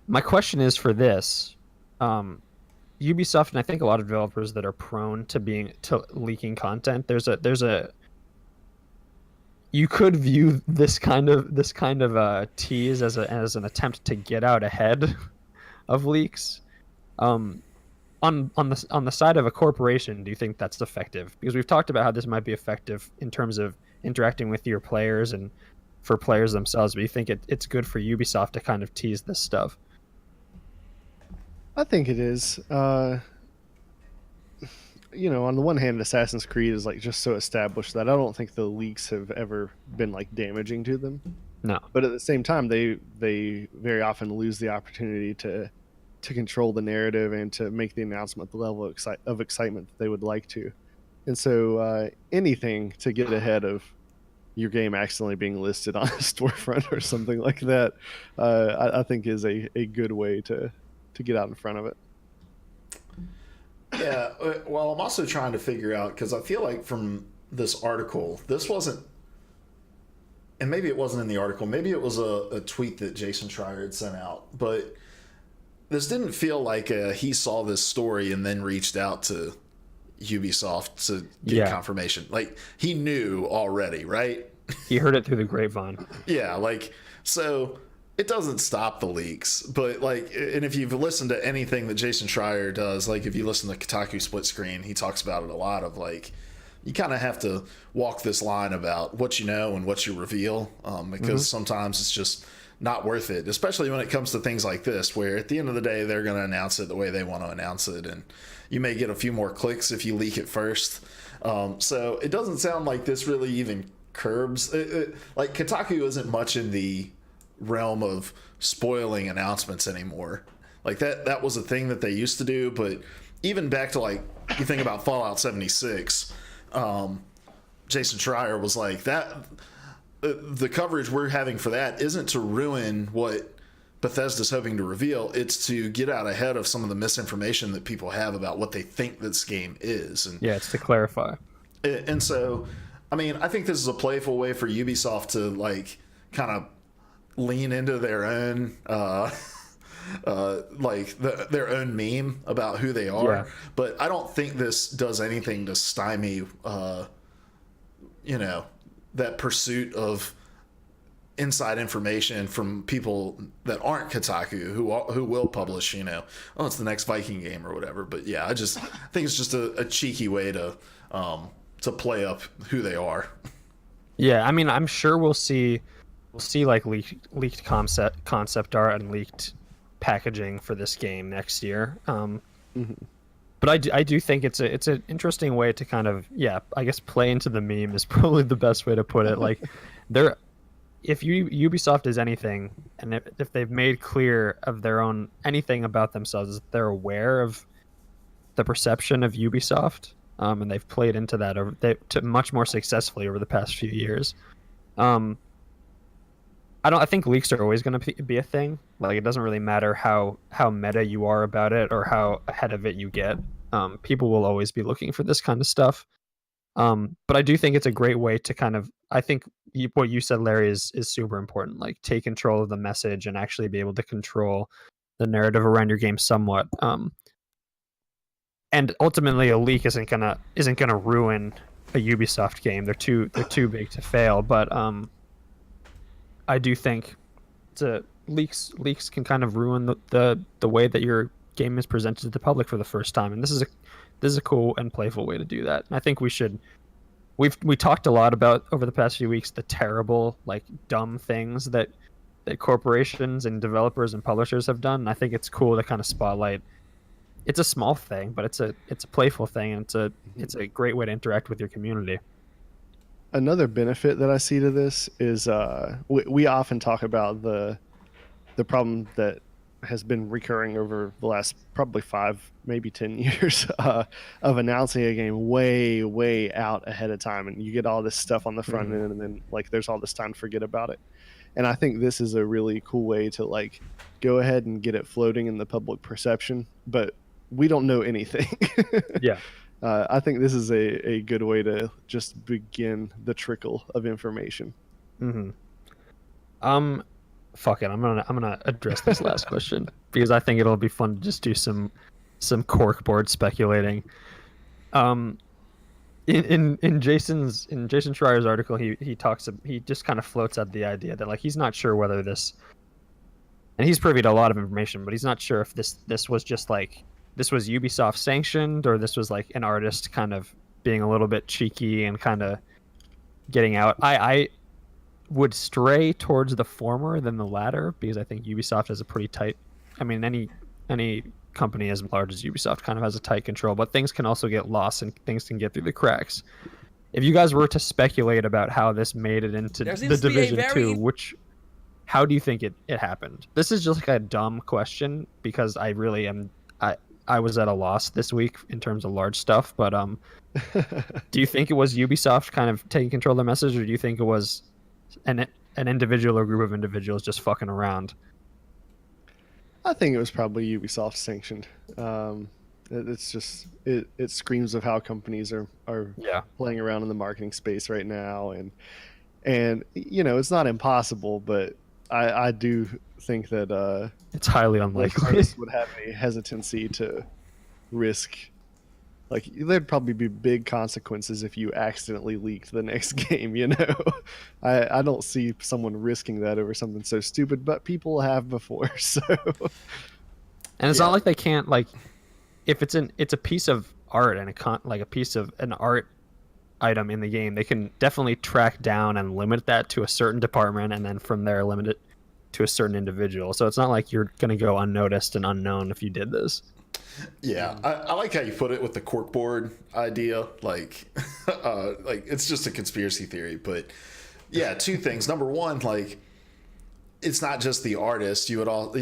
My question is for this, Ubisoft, and I think a lot of developers that are prone to leaking content, you could view this kind of tease as an attempt to get out ahead of leaks. On the side of a corporation, do you think that's effective? Because we've talked about how this might be effective in terms of interacting with your players and for players themselves, but you think it's good for Ubisoft to kind of tease this stuff? I think it is. You know, on the one hand, Assassin's Creed is like just so established that I don't think the leaks have ever been like damaging to them. No. But at the same time, they very often lose the opportunity to control the narrative and to make the announcement at the level of excitement that they would like to. And so anything to get ahead of your game accidentally being listed on a storefront or something like that, I think is a good way to get out in front of it. Yeah, well, I'm also trying to figure out, because I feel like from this article, this wasn't, and maybe it wasn't in the article, maybe it was a tweet that Jason Schreier had sent out, but this didn't feel like he saw this story and then reached out to Ubisoft to get confirmation. Like, he knew already, right? He heard it through the grapevine. Yeah, like, so it doesn't stop the leaks, but like, and if you've listened to anything that Jason Schreier does, like if you listen to Kotaku Split Screen, he talks about it a lot of like, you kind of have to walk this line about what you know and what you reveal, because sometimes it's just not worth it, especially when it comes to things like this, where at the end of the day, they're going to announce it the way they want to announce it. And you may get a few more clicks if you leak it first. So it doesn't sound like this really even curbs like Kotaku isn't much in the realm of spoiling announcements anymore. Like that was a thing that they used to do. But even back to, like, you think about Fallout 76, Jason Schreier was like, the coverage we're having for that isn't to ruin what Bethesda's hoping to reveal. It's to get out ahead of some of the misinformation that people have about what they think this game is. And Yeah, it's to clarify. And so, I mean, I think this is a playful way for Ubisoft to like kind of lean into their own their own meme about who they are. Yeah. But I don't think this does anything to stymie that pursuit of inside information from people that aren't Kotaku, who will publish, it's the next Viking game or whatever. But yeah, I think it's just a cheeky way to play up who they are. Yeah, I mean, I'm sure we'll see like leaked concept art and leaked packaging for this game next year. But I do think it's an interesting way to kind of, I guess play into the meme is probably the best way to put it. Like, if Ubisoft is anything, and if they've made clear of their own anything about themselves, they're aware of the perception of Ubisoft, and they've played into that much more successfully over the past few years. I think leaks are always going to be a thing. Like, it doesn't really matter how meta you are about it or how ahead of it you get. People will always be looking for this kind of stuff. But I do think it's a great way to kind of, I think what you said, Larry, is super important. Like, take control of the message and actually be able to control the narrative around your game somewhat. And ultimately, a leak isn't gonna ruin a Ubisoft game. They're too big to fail. But I do think leaks can kind of ruin the way that your game is presented to the public for the first time. And this is a cool and playful way to do that. And I think we talked a lot about over the past few weeks the terrible, like, dumb things that corporations and developers and publishers have done. And I think it's cool to kind of spotlight. It's a small thing, but it's a playful thing, and it's a great way to interact with your community. Another benefit that I see to this is we often talk about the problem that has been recurring over the last probably 5, maybe 10 years of announcing a game way out ahead of time, and you get all this stuff on the front end, and then like there's all this time to forget about it. And I think this is a really cool way to like go ahead and get it floating in the public perception, but we don't know anything. Yeah. I think this is a good way to just begin the trickle of information. Fuck it. I'm gonna address this last question because I think it'll be fun to just do some corkboard speculating. In Jason Schreier's article, he just kind of floats out the idea that like he's not sure whether this, and he's privy to a lot of information, but he's not sure if this was just like this was Ubisoft sanctioned or this was like an artist kind of being a little bit cheeky and kind of getting out. I would stray towards the former than the latter because I think Ubisoft has a pretty tight. I mean, any company as large as Ubisoft kind of has a tight control, but things can also get lost and things can get through the cracks. If you guys were to speculate about how this made it into the Division 2, how do you think it happened? This is just like a dumb question because I really am. I was at a loss this week in terms of large stuff, but do you think it was Ubisoft kind of taking control of the message, or do you think it was an individual or group of individuals just fucking around? I think it was probably Ubisoft sanctioned. It's just it screams of how companies are playing around in the marketing space right now, and it's not impossible, but I do think that it's highly unlikely artists would have a hesitancy to risk. Like, there'd probably be big consequences if you accidentally leaked the next game, I don't see someone risking that over something so stupid, but people have before, so. And it's not like they can't, like, if it's a piece of art and a piece of an art item in the game, they can definitely track down and limit that to a certain department, and then from there limit it to a certain individual. So it's not like you're going to go unnoticed and unknown if you did this. Yeah, I like how you put it with the corkboard idea. Like, like it's just a conspiracy theory, but yeah, two things. Number one, like, it's not just the artist. You would all,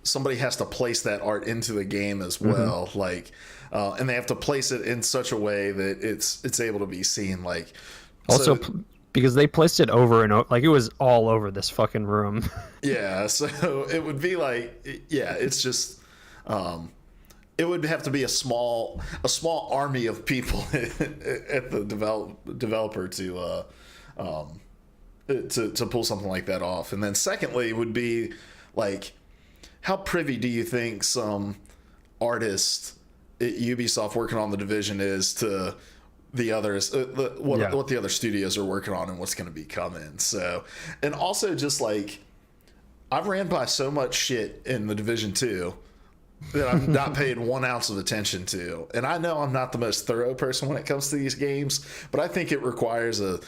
somebody has to place that art into the game as well. Like, and they have to place it in such a way that it's able to be seen. Like, also, because they placed it over and over, like it was all over this fucking room. Yeah, so it would be like, yeah, it's just, it would have to be a small army of people at the developer to pull something like that off. And then secondly would be like, how privy do you think some artist at Ubisoft working on the Division is to the others, what the other studios are working on and what's going to be coming? So, and also just like, I've ran by so much shit in the Division 2 that I've not paid 1 ounce of attention to. And I know I'm not the most thorough person when it comes to these games, but I think it requires a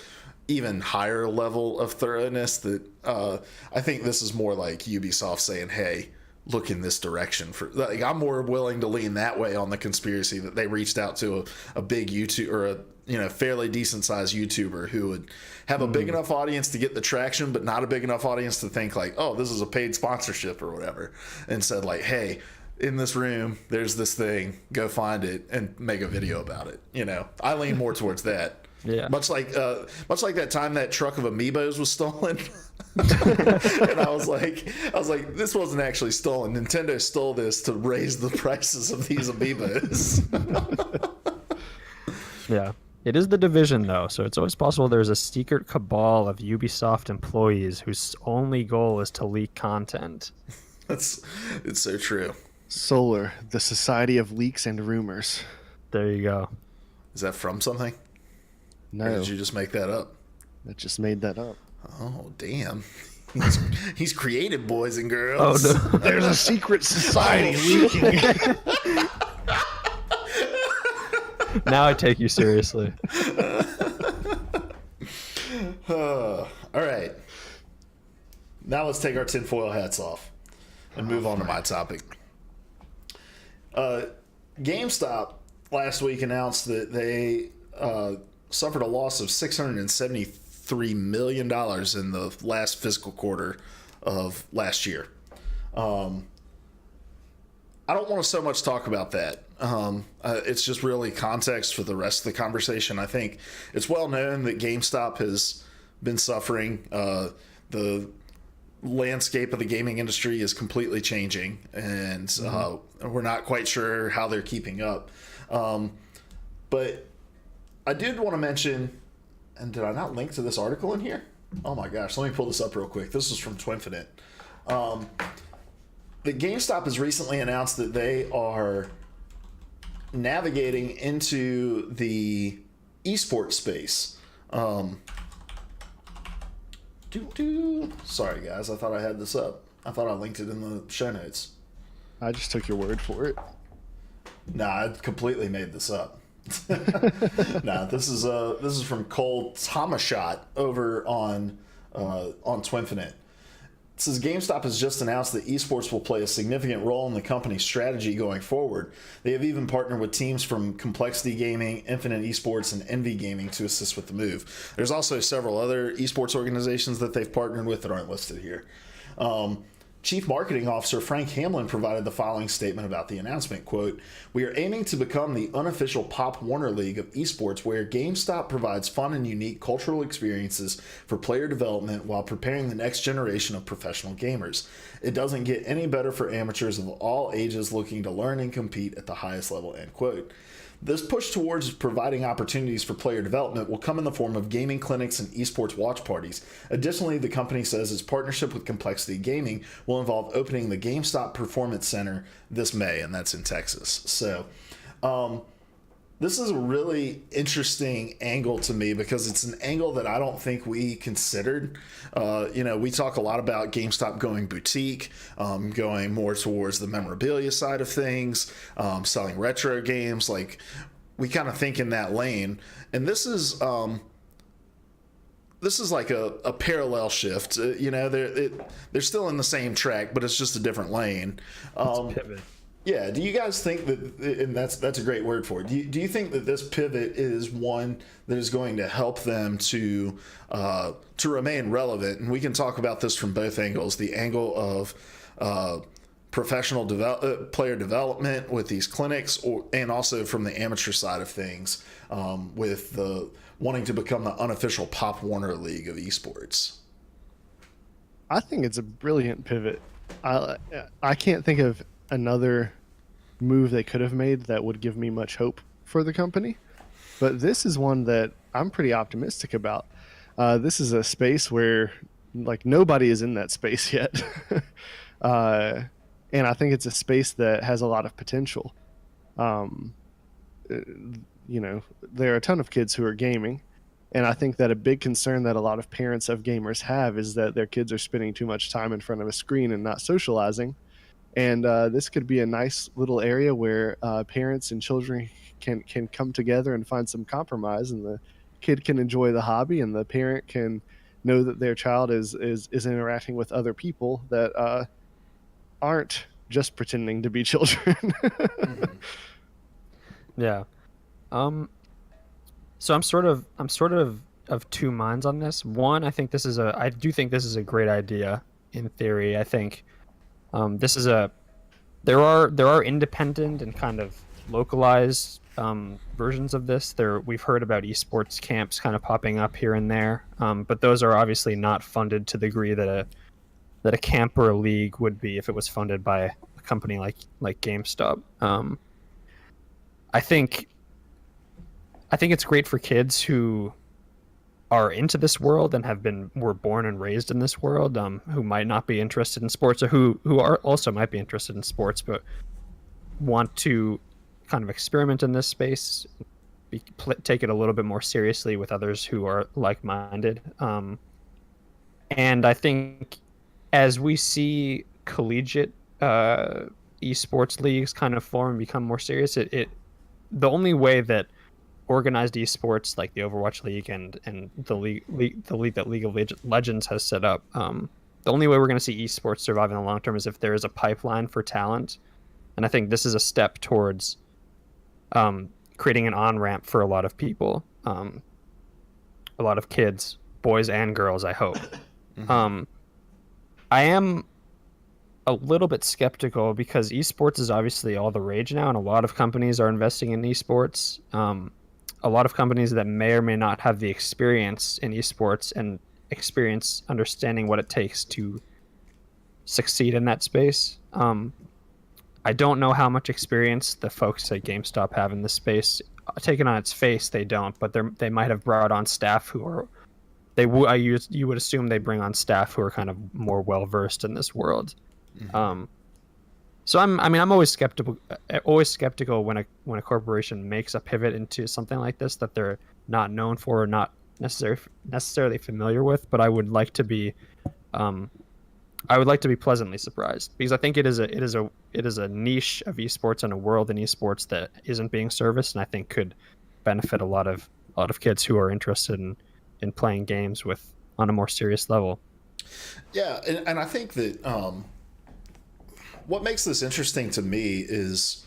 even higher level of thoroughness that I think this is more like Ubisoft saying, hey, look in this direction. For like, I'm more willing to lean that way on the conspiracy that they reached out to a big YouTube or a fairly decent sized YouTuber who would have a big enough audience to get the traction, but not a big enough audience to think like, oh, this is a paid sponsorship or whatever, and said like, hey, in this room there's this thing, go find it and make a video about it. I lean more towards that. Yeah. Much like that time that truck of amiibos was stolen. And I was like, this wasn't actually stolen. Nintendo stole this to raise the prices of these amiibos. Yeah. It is the Division, though, so it's always possible there's a secret cabal of Ubisoft employees whose only goal is to leak content. It's so true. Solar, the Society of Leaks and Rumors. There you go. Is that from something? No. Or did you just make that up? I just made that up. Oh, damn. He's creative, boys and girls. Oh, no. There's a secret society leaking. Now I take you seriously. All right. Now let's take our tinfoil hats off and move on to my topic. GameStop last week announced that they suffered a loss of $673 million in the last fiscal quarter of last year. I don't want to so much talk about that. It's just really context for the rest of the conversation. I think it's well known that GameStop has been suffering. The landscape of the gaming industry is completely changing, and we're not quite sure how they're keeping up. But I did want to mention, and did I not link to this article in here? Oh my gosh, let me pull this up real quick. This is from Twinfinite. The GameStop has recently announced that they are navigating into the esports space. Sorry guys, I thought I had this up. I thought I linked it in the show notes. I just took your word for it. Nah, I completely made this up. Nah, this is from Cole Tomashot over on Twinfinite. It says GameStop has just announced that esports will play a significant role in the company's strategy going forward. They have even partnered with teams from Complexity Gaming, Infinite Esports, and Envy Gaming to assist with the move. There's also several other esports organizations that they've partnered with that aren't listed here. Chief Marketing Officer Frank Hamlin provided the following statement about the announcement, quote, "We are aiming to become the unofficial Pop Warner League of esports where GameStop provides fun and unique cultural experiences for player development while preparing the next generation of professional gamers. It doesn't get any better for amateurs of all ages looking to learn and compete at the highest level," end quote. This push towards providing opportunities for player development will come in the form of gaming clinics and esports watch parties. Additionally, the company says its partnership with Complexity Gaming will involve opening the GameStop Performance Center this May, and that's in Texas. So, this is a really interesting angle to me because it's an angle that I don't think we considered. We talk a lot about GameStop going boutique, going more towards the memorabilia side of things, selling retro games. Like, we kind of think in that lane. And this is like a parallel shift. They're still in the same track, but it's just a different lane. Pivot. Yeah, do you guys think that, and that's a great word for it, do you think that this pivot is one that is going to help them to remain relevant? And we can talk about this from both angles, the angle of professional player development with these clinics, and also from the amateur side of things, with the wanting to become the unofficial Pop Warner League of esports. I think it's a brilliant pivot. I can't think of another move they could have made that would give me much hope for the company, but this is one that I'm pretty optimistic about. This is a space where like nobody is in that space yet. And I think it's a space that has a lot of potential. There are a ton of kids who are gaming, and I think that a big concern that a lot of parents of gamers have is that their kids are spending too much time in front of a screen and not socializing. And this could be a nice little area where parents and children can come together and find some compromise, and the kid can enjoy the hobby, and the parent can know that their child is interacting with other people that aren't just pretending to be children. Mm-hmm. Yeah. So I'm sort of two minds on this. One, I do think this is a great idea in theory. I think there are independent and kind of localized versions of this. We've heard about esports camps kind of popping up here and there, but those are obviously not funded to the degree that a camp or a league would be if it was funded by a company like GameStop. I think it's great for kids who are into this world and were born and raised in this world, who might not be interested in sports, or who are also might be interested in sports but want to kind of experiment in this space, take it a little bit more seriously with others who are like-minded. And I think as we see collegiate esports leagues kind of form and become more serious, the only way that organized esports like the Overwatch League and the league that League of Legends has set up, the only way we're going to see esports survive in the long term is if there is a pipeline for talent. And I think this is a step towards creating an on-ramp for a lot of people, a lot of kids, boys and girls, I hope. Mm-hmm. I am a little bit skeptical because esports is obviously all the rage now, and a lot of companies are investing in esports. A lot of companies that may or may not have the experience in esports and experience understanding what it takes to succeed in that space. I don't know how much experience the folks at GameStop have in this space. Taken on its face, they don't, but they might have brought on staff who are. You would assume they bring on staff who are kind of more well versed in this world. Mm-hmm. So I'm always skeptical when a corporation makes a pivot into something like this that they're not known for or not necessarily familiar with. But I would like to be pleasantly surprised, because I think it is a niche of esports and a world in esports that isn't being serviced, and I think could benefit a lot of kids who are interested in playing games on a more serious level. Yeah, and I think that what makes this interesting to me is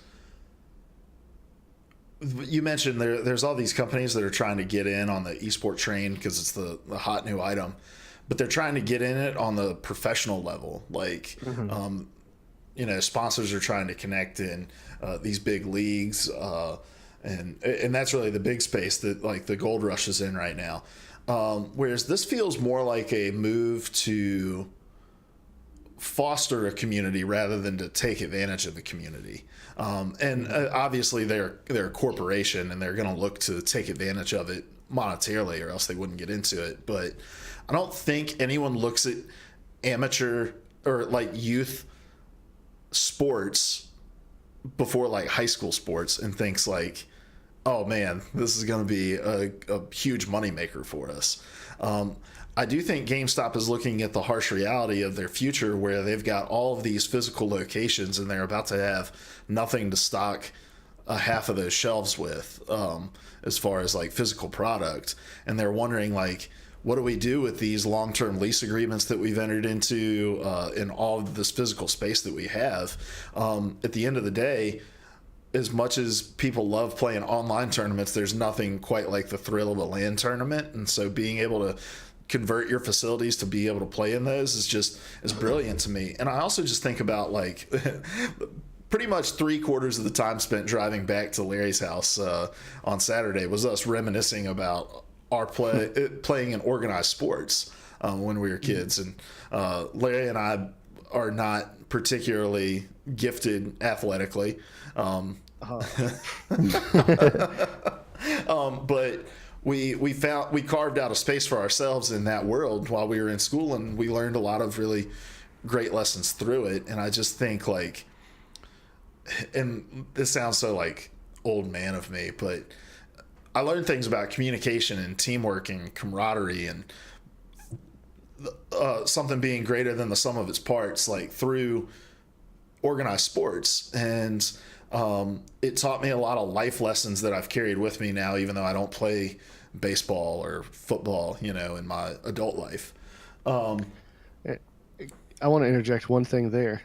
you mentioned there's all these companies that are trying to get in on the esport train because it's the hot new item, but they're trying to get in it on the professional level. Like, mm-hmm. Sponsors are trying to connect in these big leagues, and that's really the big space that like the gold rush is in right now. Whereas this feels more like a move to foster a community rather than to take advantage of the community. Obviously they're a corporation and they're going to look to take advantage of it monetarily, or else they wouldn't get into it. But I don't think anyone looks at amateur or like youth sports before like high school sports and thinks like, oh man, this is going to be a huge moneymaker for us. I do think GameStop is looking at the harsh reality of their future, where they've got all of these physical locations and they're about to have nothing to stock half of those shelves with, as far as like physical product. And they're wondering like, what do we do with these long-term lease agreements that we've entered into in all of this physical space that we have? At the end of the day, as much as people love playing online tournaments, there's nothing quite like the thrill of a LAN tournament. And so being able to convert your facilities to be able to play in those is brilliant to me. And I also just think about like pretty much 3/4 of the time spent driving back to Larry's house on Saturday was us reminiscing about our playing in organized sports when we were kids. And Larry and I are not particularly gifted athletically, but we carved out a space for ourselves in that world while we were in school, and we learned a lot of really great lessons through it. And I just think like, and this sounds so like old man of me, but I learned things about communication and teamwork and camaraderie and something being greater than the sum of its parts, like through organized sports. And it taught me a lot of life lessons that I've carried with me now, even though I don't play baseball or football, in my adult life. I want to interject one thing there,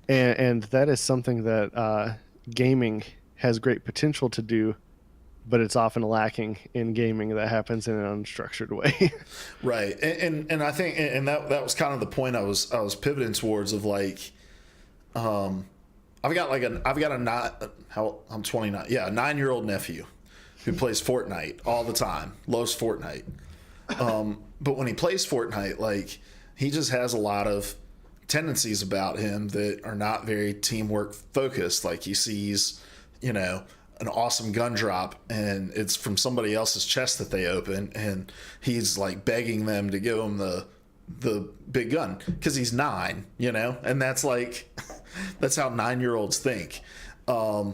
and that is something that gaming has great potential to do, but it's often lacking in gaming that happens in an unstructured way. Right. And I think, and that was kind of the point I was pivoting towards of like, I'm 29. Yeah. A 9-year-old nephew who plays Fortnite all the time, loves Fortnite. But when he plays Fortnite, like he just has a lot of tendencies about him that are not very teamwork focused. Like he sees, an awesome gun drop and it's from somebody else's chest that they open, and he's like begging them to give him the big gun because he's 9, and that's like that's how 9-year-olds think. I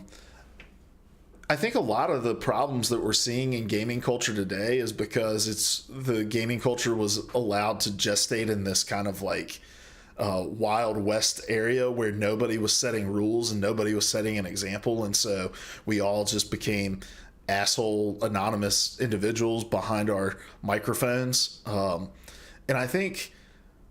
think a lot of the problems that we're seeing in gaming culture today is because the gaming culture was allowed to gestate in this kind of like Wild West area where nobody was setting rules and nobody was setting an example, and so we all just became asshole anonymous individuals behind our microphones. And I think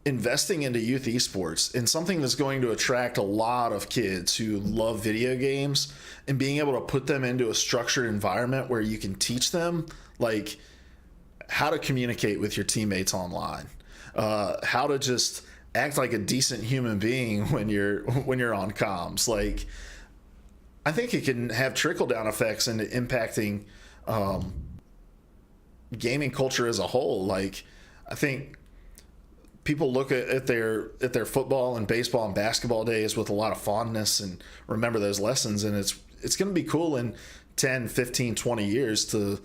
investing into youth esports in something that's going to attract a lot of kids who love video games and being able to put them into a structured environment where you can teach them like how to communicate with your teammates online, how to just act like a decent human being when you're on comms. Like, I think it can have trickle down effects into impacting gaming culture as a whole. Like, I think people look at their football and baseball and basketball days with a lot of fondness and remember those lessons, and it's going to be cool in 10, 15, 20 years to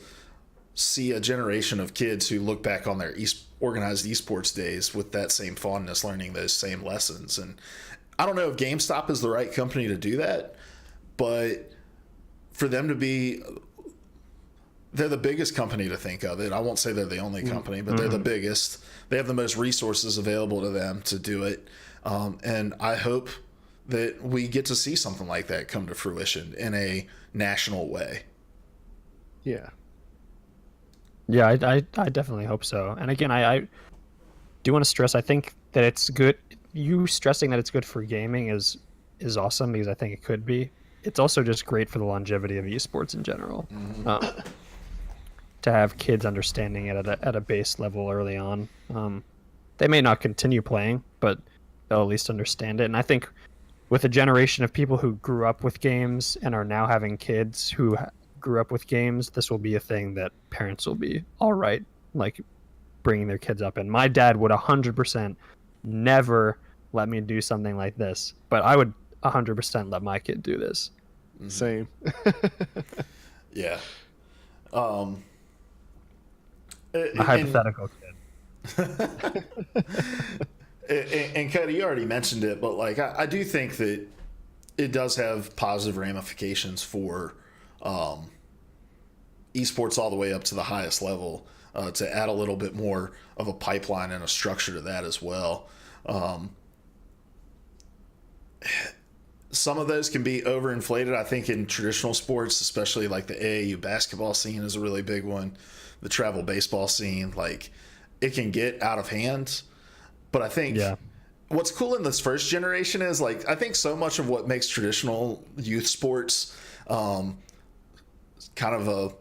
see a generation of kids who look back on their organized esports days with that same fondness, learning those same lessons. And I don't know if GameStop is the right company to do that, but for them to be, they're the biggest company to think of it. I won't say they're the only company, but they're the biggest. They have the most resources available to them to do it. And I hope that we get to see something like that come to fruition in a national way. Yeah. Yeah, I definitely hope so. And again, I do want to stress, I think that it's good. You stressing that it's good for gaming is awesome, because I think it could be. It's also just great for the longevity of esports in general. To have kids understanding it at a base level early on. They may not continue playing, but they'll at least understand it. And I think with a generation of people who grew up with games and are now having kids who grew up with games, this will be a thing that parents will be all right, like bringing their kids up. And my dad would 100% never let me do something like this, but I would 100% let my kid do this. Same. Yeah. A hypothetical kid. And Cody, you already mentioned it, but like I do think that it does have positive ramifications for esports all the way up to the highest level, to add a little bit more of a pipeline and a structure to that as well. Some of those can be overinflated. I think in traditional sports, especially like the AAU basketball scene is a really big one. The travel baseball scene, like it can get out of hand. But I think what's cool in this first generation is like, I think so much of what makes traditional youth sports kind of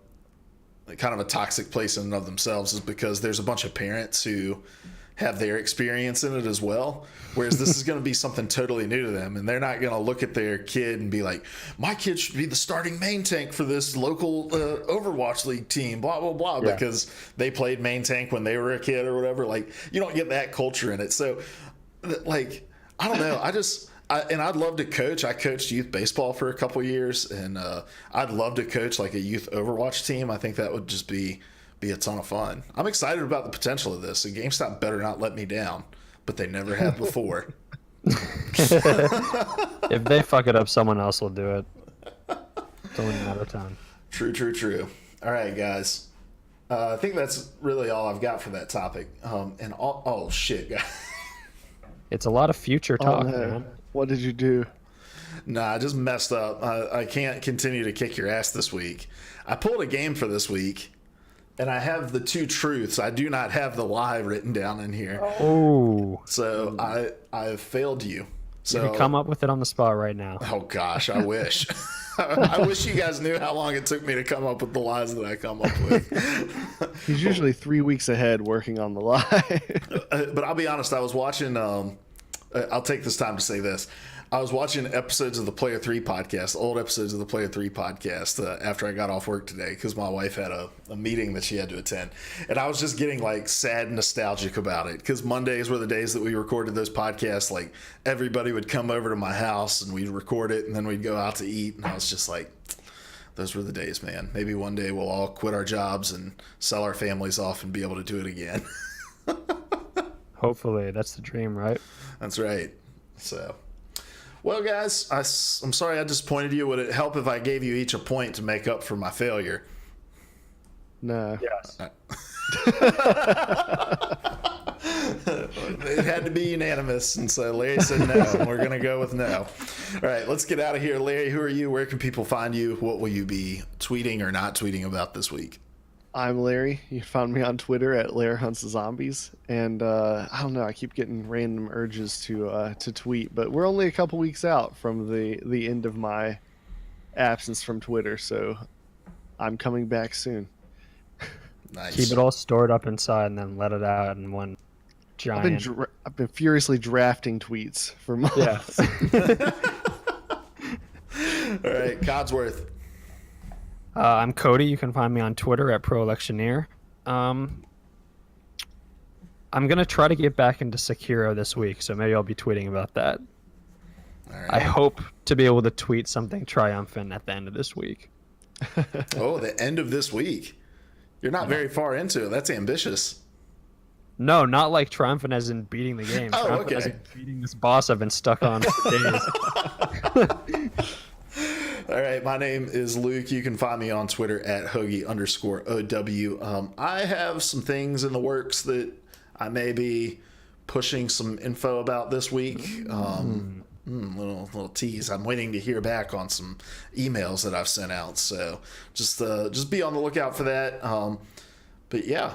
kind of a toxic place in and of themselves is because there's a bunch of parents who have their experience in it as well, whereas this is going to be something totally new to them, and they're not going to look at their kid and be like, my kid should be the starting main tank for this local Overwatch League team, blah blah blah, because they played main tank when they were a kid or whatever. Like, you don't get that culture in it. So like, I don't know, and I'd love to coach. I coached youth baseball for a couple years, and I'd love to coach like a youth Overwatch team. I think that would just be a ton of fun. I'm excited about the potential of this, and GameStop better not let me down, but they never have before. If they fuck it up, someone else will do it. It's only a matter of time. True. All right, guys. I think that's really all I've got for that topic. Oh shit, guys. It's a lot of future talk, man. What did you do? Nah, I just messed up. I can't continue to kick your ass this week. I pulled a game for this week, and I have the two truths. I do not have the lie written down in here. Oh. So I've failed you. So You can come up with it on the spot right now. Oh gosh, I wish. I wish you guys knew how long it took me to come up with the lies that I come up with. He's usually 3 weeks ahead working on the lie. But I'll be honest, I was watching, I'll take this time to say this. I was watching episodes of the Player 3 podcast, old episodes of the Player 3 podcast after I got off work today because my wife had a meeting that she had to attend. And I was just getting like sad and nostalgic about it because Mondays were the days that we recorded those podcasts. Like everybody would come over to my house and we'd record it and then we'd go out to eat. And I was just like, those were the days, man. Maybe one day we'll all quit our jobs and sell our families off and be able to do it again. Hopefully. That's the dream, right? That's right. So... Well, guys, I'm sorry I disappointed you. Would it help if I gave you each a point to make up for my failure? No. Yes. It had to be unanimous, and so Larry said no, and we're going to go with no. All right, let's get out of here. Larry, who are you? Where can people find you? What will you be tweeting or not tweeting about this week? I'm Larry. You can find me on Twitter at Larry Hunts Zombies. And I don't know, I keep getting random urges to tweet, but we're only a couple weeks out from the end of my absence from Twitter, so I'm coming back soon. Nice. Keep it all stored up inside and then let it out in one giant... I've been furiously drafting tweets for months. Yeah. All right, Codsworth. I'm Cody. You can find me on Twitter at ProElectioneer. I'm going to try to get back into Sekiro this week, so maybe I'll be tweeting about that. All right. I hope to be able to tweet something triumphant at the end of this week. Oh, the end of this week. You're not very far into it. That's ambitious. No, not like triumphant as in beating the game. Oh, Triumphant okay. as in beating this boss I've been stuck on for days. All right, my name is Luke. You can find me on Twitter at Hoagie_OW. I have some things in the works that I may be pushing some info about this week. Little tease. I'm waiting to hear back on some emails that I've sent out. So just be on the lookout for that. But yeah,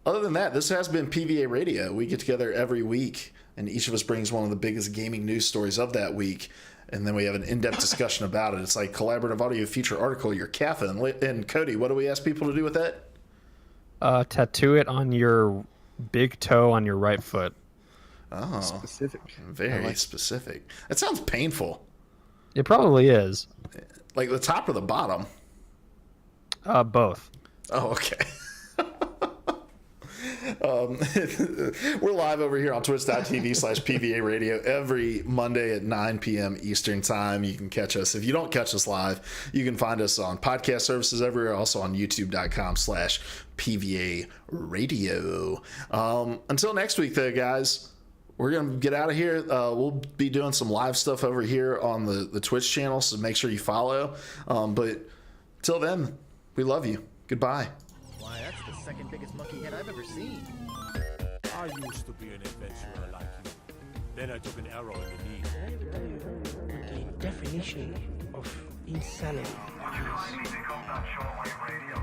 other than that, this has been PvA Radio. We get together every week, and each of us brings one of the biggest gaming news stories of that week. And then we have an in-depth discussion about it. It's like collaborative audio feature article, your CAFA. And Cody, what do we ask people to do with that? Tattoo it on your big toe on your right foot. Oh, Specific. very specific. That sounds painful. It probably is. Like the top or the bottom? Both. Oh, okay. We're live over here on twitch.tv/PVA Radio every Monday at 9 p.m. Eastern time. You can catch us. If you don't catch us live, you can find us on podcast services everywhere, also on youtube.com/PVA Radio. Until next week, though, guys, we're going to get out of here. We'll be doing some live stuff over here on the Twitch channel, so make sure you follow. But till then, we love you. Goodbye. Why, that's the second biggest monkey head I've ever seen. I used to be an adventurer like you. Then I took an arrow in the knee. Can I tell you the definition of insanity? Would you please become that shortwave radio?